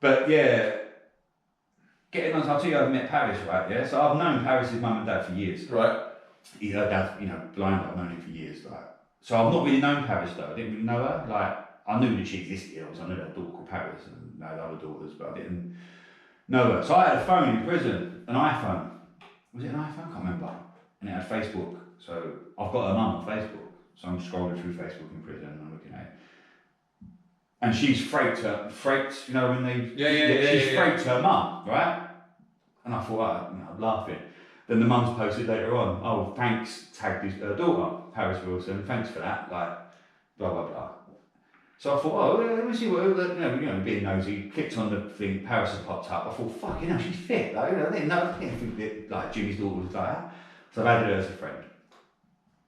But yeah. Getting on, I'll tell you, I've met Paris, right? Yeah, so I've known Paris's mum and dad for years. Right. Her dad, you know, blind, I've known him for years. Like, so I've not really known Paris though. I didn't really know her. Like, I knew that she existed. I knew her daughter called Paris and had other daughters, but I didn't know her. So I had a phone in prison, an iPhone. Was it an iPhone? I can't remember. And it had Facebook. So I've got her mum on Facebook. So I'm scrolling through Facebook in prison and I'm looking at it. And she's fraked, you know, when they... She's fraked her mum, right? And I thought, I'm laughing. Then the mum's posted later on, oh, thanks, tagged his daughter, Paris Wilson, thanks for that, like, blah, blah, blah. So I thought, oh, let me see what, you know, being nosy, clicked on the thing, Paris had popped up. I thought, fuck, you know, she's fit, like, you know, I didn't think that, like, Jimmy's daughter was like that. So I've added her as a friend.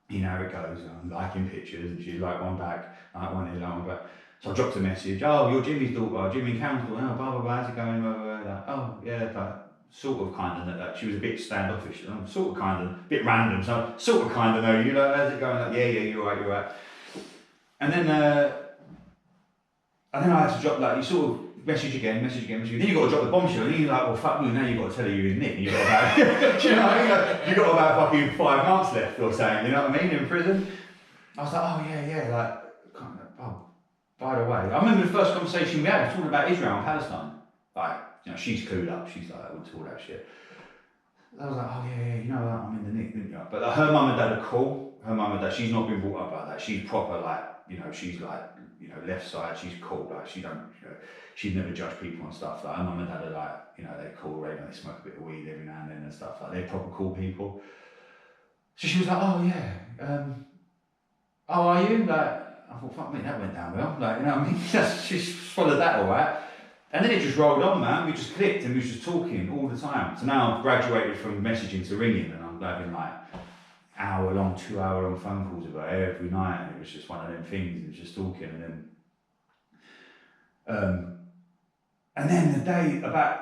You know how it goes, I'm liking pictures, and she's like one back, like one here, like one back. So I dropped a message, oh, you're Jimmy's daughter, Jimmy and Cameron's daughter, oh, blah, blah, blah, how's it going, blah, blah, blah. Like, oh, yeah, like, sort of, kind of, like, she was a bit standoffish, sort of, kind of, a bit random, so sort of, kind of know you, like, how's it going, like, yeah, you're right. And then I had to drop, like, you sort of message again, then you got to drop the bombshell, and you're like, well, fuck me, now you've got to tell her you're in Nick, and you've got about, you know what I mean, like, you've got about fucking 5 months left, or something, you know what I mean, in prison. I was like, oh, yeah, like, oh, by the way, I remember the first conversation we had, talking about Israel and Palestine. Like, you know, she's clued up, she's like, all that shit. I was like, oh yeah, you know that I'm in the nick, didn't you? But like, her mum and dad are cool. Her mum and dad, she's not been brought up like that. She's proper like, she's like, left side. She's cool. Like she don't, she'd never judge people and stuff. Like her mum and dad are like, they're cool. They smoke a bit of weed every now and then and stuff. Like they're proper cool people. So she was like, oh yeah, oh are you? Like I thought, fuck me, that went down well. Like you know what I mean? She followed that all right. And then it just rolled on, man. We just clicked and we was just talking all the time. So now I've graduated from messaging to ringing, and I'm having like hour-long, 2-hour-long phone calls with her every night, and it was just one of them things. It was just talking, and then the day about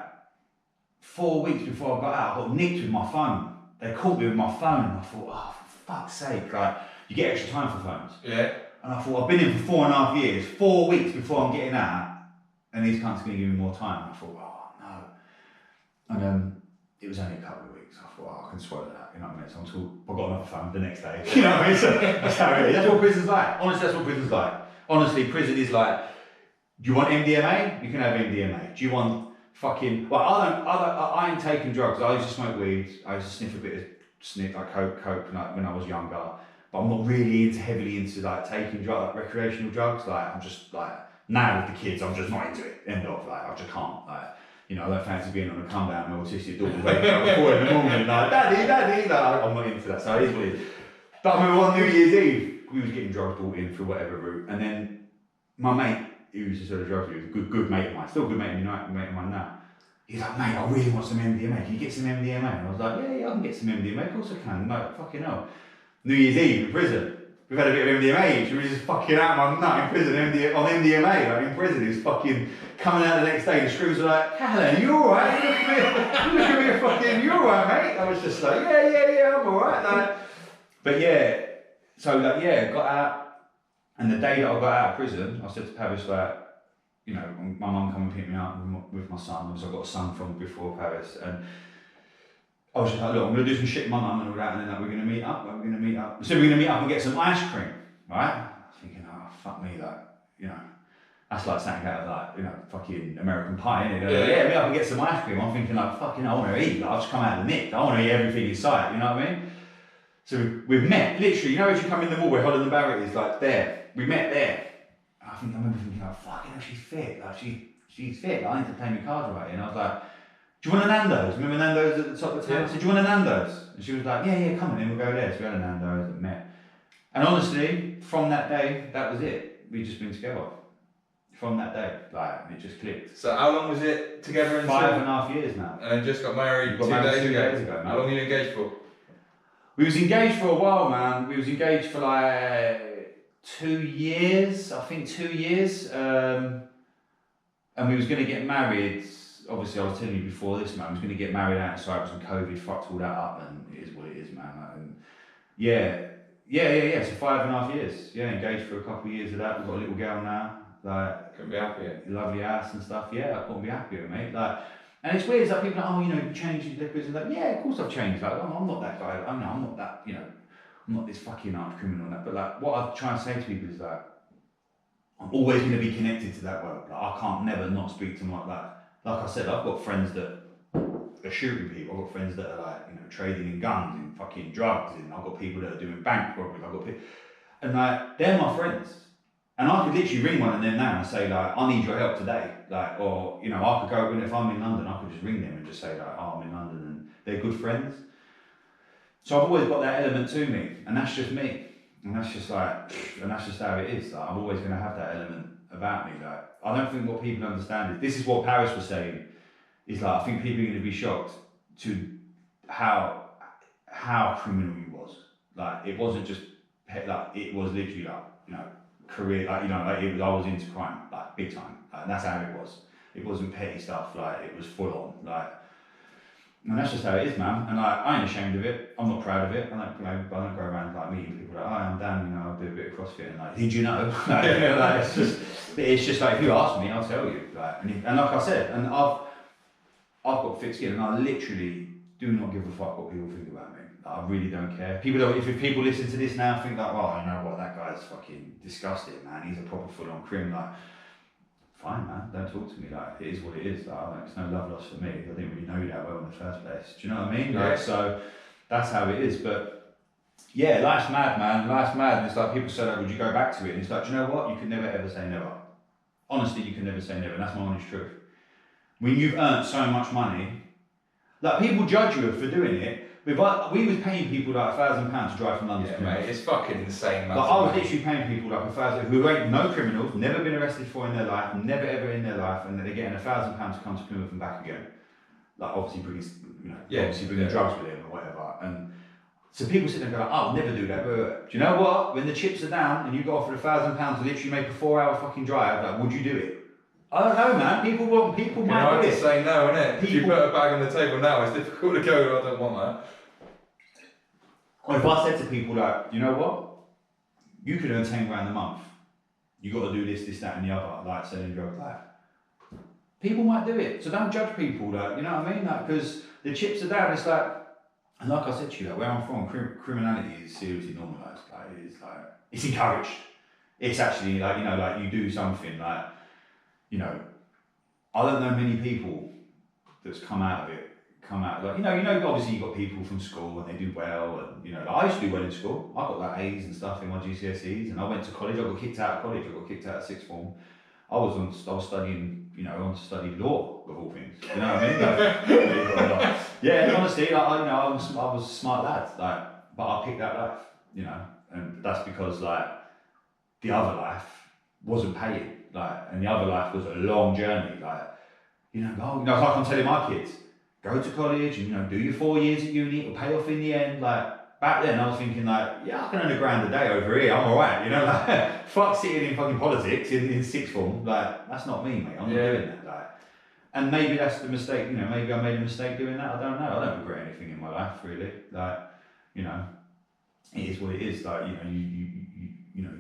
4 weeks before I got out, I got nicked with my phone. They caught me with my phone, and I thought, oh, for fuck's sake! Like you get extra time for phones. Yeah. And I thought I've been in for 4.5 years. 4 weeks before I'm getting out. And these cunts are going to give me more time. I thought, oh no. And it was only a couple of weeks. I thought, I can swallow that. You know what I mean? So I got another phone the next day. You know what I mean? So that's how it is. That's what prison's like. Honestly, that's what prison's like. Honestly, prison is like, do you want MDMA? You can have MDMA. Do you want fucking? Well, I ain't taking drugs. I used to smoke weed. I used to sniff a bit of like coke when I was younger. But I'm not really heavily into like taking drugs, like recreational drugs. Like I'm just like. Now with the kids, I'm just not into it. End of. Like I just can't. Like I don't fancy being on a come down. My autistic daughter waking up at 4 in the morning. Like daddy. Like, I'm not into that. So it is what it is. But I remember on New Year's Eve, we was getting drugs brought in for whatever route, and then my mate, who used to sell the drugs, he was a good mate of mine, still a good mate of mine now. He's like, mate, I really want some MDMA. Can you get some MDMA? And I was like, yeah, I can get some MDMA. Of course I can. No, fucking hell. New Year's Eve in prison. We've had a bit of MDMA each, and we're just fucking out my nut in prison on MDMA, like in prison. He's fucking coming out the next day, and the screws are like, Cahalane, you alright? You look at me fucking, you alright, mate? I was just like, yeah, I'm alright. Like, but yeah, so like, got out, and the day that I got out of prison, I said to Paris, like, my mum come and pick me up with my son, because I got a son from before Paris, and I was just like, look, I'm going to do some shit with my mum and all that, and then like, we're going to meet up. So we're going to meet up and get some ice cream, right? I was thinking, oh, fuck me, like, that's like something out of like, fucking American Pie, innit? Meet up and get some ice cream. I'm thinking like, fucking, I want to eat. Like, I've just come out of the nick. I want to eat everything in sight, you know what I mean? So we've met, literally, as you come in the mall where Holland & Barrett is, like, there. We met there. I remember thinking, like, fucking hell, she's fit. Like, she's fit. Like, I need to play my cards right. And I was like, do you want a Nando's? Remember Nando's at the top of the town? I said, do you want a Nando's? And she was like, yeah, come on, then we'll go there. So we had a Nando's and met. And honestly, from that day, that was it. We'd just been together. From that day, like, it just clicked. So how long was it together? 5.5 years now. And then just got married 2 days ago. How long were you engaged for? We was engaged for a while, man. We was engaged for like 2 years, I think 2 years. And we was going to get married. Obviously, I was telling you before this, man, I was going to get married out in Cyprus, and COVID fucked all that up, and it is what it is, man. And yeah. So 5.5 years. Yeah, engaged for a couple of years of that. We've got a little girl now. Like, couldn't be happier. Lovely house and stuff. Yeah, I couldn't be happier, mate. Like, and it's weird. It's like people are like, you changed your liquors. And like, yeah, of course I've changed. Like, I'm not that guy. I'm not that. I'm not this fucking arch criminal and that. But like, what I try and say to people is that I'm always going to be connected to that world. Like, I can't never not speak to them like that. Like I said, I've got friends that are shooting people. I've got friends that are like, trading in guns, in fucking drugs, and I've got people that are doing bank robberies. I've got people, and like, they're my friends. And I could literally ring one of them now and say like, I need your help today. Like, or, I could go, if I'm in London, I could just ring them and just say like, oh, I'm in London, and they're good friends. So I've always got that element to me, and that's just me. And that's just like, and that's just how it is. Like, I'm always going to have that element about me. Like, I don't think what people understand is, this is what Paris was saying, is like, I think people are going to be shocked to how criminal he was. Like, it wasn't just, like, it was literally like, career, like, I was into crime, like, big time. Like, that's how it was. It wasn't petty stuff, like, it was full on, like, and that's just how it is, man. And like, I ain't ashamed of it. I'm not proud of it. I don't go around like meeting people like, oh, I'm Dan, I do a bit of CrossFit, and like, did you know? Like, it's just like, if you ask me, I'll tell you. Like, and like I said, and I've got thick skin, and I literally do not give a fuck what people think about me. Like, I really don't care. People don't. If people listen to this now, think like, well, you know what, that guy's fucking disgusting, man. He's a proper full-on criminal. Like, fine, man, don't talk to me. Like, it is what it is. Like, it's no love lost for me. I didn't really know you that well in the first place. Do you know what I mean? Yeah. Like, so that's how it is. But yeah, life's mad, man. Life's mad. And it's like people say, like, would you go back to it? And it's like, do you know what? You can never ever say never. Honestly, you can never say never. And that's my honest truth. When you've earned so much money, like, people judge you for doing it. But we was paying people like £1,000 to drive from London to mate, it's fucking insane, man. Like, I was literally paying people like £1,000 who ain't no criminals, never been arrested for in their life, never ever in their life, and they're getting £1,000 to come to Plymouth and back again. Like, obviously bringing, bringing drugs with them or whatever. And so people sit there and go, like, I'll never do that. But do you know what? When the chips are down and you got offered £1,000 to literally make a 4-hour fucking drive, like, would you do it? I don't know, man. People might do it. You know, to say no, innit? If you put a bag on the table now, it's difficult to go, I don't want that. Or if I said to people, like, you know what? You could earn 10 grand a month. You got to do this, this, that, and the other, like selling drugs, like. People might do it, so don't judge people, like, you know what I mean? Like, because the chips are down, it's like, and like I said to you, like, where I'm from, criminality is seriously normalised. Like, it's encouraged. It's actually, like, you know, like, you do something, like, you know, I don't know many people that's come out of it. Like, you know, obviously you've got people from school and they do well, and you know, like, I used to do well in school. I got like A's and stuff in my GCSEs, and I went to college. I got kicked out of college. I got kicked out of sixth form. I was studying, you know, I wanted to study law of all things. You know what I mean? Like, yeah, honestly, like, I was a smart lad, like, but I picked that life, you know, and that's because like the other life wasn't paying, like, and the other life was a long journey, like, you know, like I'm telling my kids. Go to college and, you know, do your 4 years at uni, it'll pay off in the end. Like, back then I was thinking like, yeah, I can earn £1,000 a day over here, I'm alright, you know, like, fuck sitting in fucking politics in sixth form, like, that's not me, mate, I'm not doing that, like, and maybe that's the mistake, you know, maybe I made a mistake doing that, I don't know, I don't regret anything in my life, really, like, you know, it is what it is, like, you know,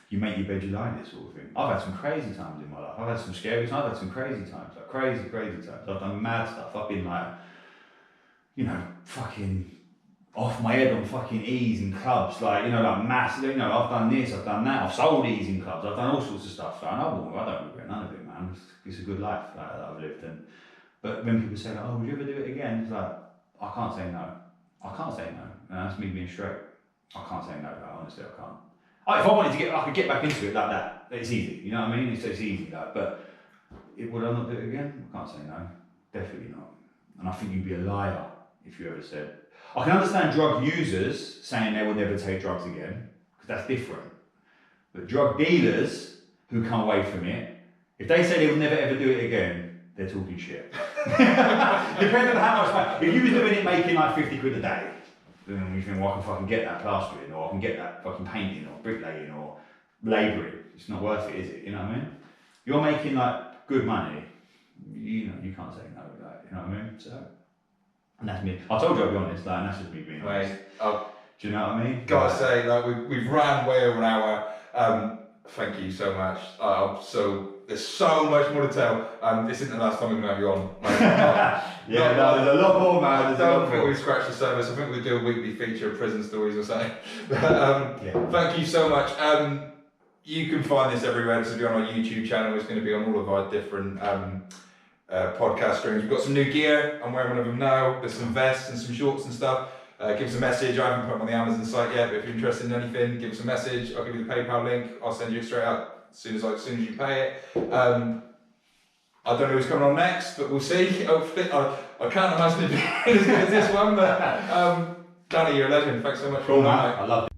you make your bed, you lie in it, sort of thing. I've had some crazy times in my life. I've had some scary times, I've had some crazy times, like crazy times. I've done mad stuff. I've been like, you know, fucking off my head on fucking E's in clubs, like, you know, like massive, you know, I've done this, I've done that, I've sold E's in clubs, I've done all sorts of stuff, like, and I don't regret none of it, man. It's a good life, like, that I've lived. And but when people say, like, oh, would you ever do it again? It's like, I can't say no. I can't say no. And that's me being straight. I can't say no, like, honestly, I can't. If I wanted to I could get back into it like that. It's easy, you know what I mean? It's easy, like, but would I not do it again? I can't say no. Definitely not. And I think you'd be a liar if you ever said. I can understand drug users saying they will never take drugs again, because that's different. But drug dealers who come away from it, if they say they will never ever do it again, they're talking shit. Depending on how much, if you was doing it making like 50 quid a day, then you think, well, I can fucking get that plastering, or I can get that fucking painting, or bricklaying, or labouring. It's not worth it, is it? You know what I mean? You're making like good money, you know, you can't say no with that, you know what I mean? So, and that's me. I told you I'll be honest, like, and that's just me being honest. Do you know what I mean? Gotta say, like, we've ran way over an hour. Thank you so much. There's so much more to tell. This isn't the last time we're going to have you on. There's a lot more, man. I don't think we've scratched the surface. I think we'll do a weekly feature of prison stories or something. Thank you so much. You can find this everywhere. This will be on our YouTube channel. It's going to be on all of our different podcast streams. We've got some new gear. I'm wearing one of them now. There's some vests and some shorts and stuff. Give us a message. I haven't put them on the Amazon site yet, but if you're interested in anything, give us a message. I'll give you the PayPal link. I'll send you it straight out as soon as you pay it. I don't know who's coming on next, but we'll see. Hopefully, I can't imagine it being as good as this one, but Danny, you're a legend. Thanks so much for that. that. I love it.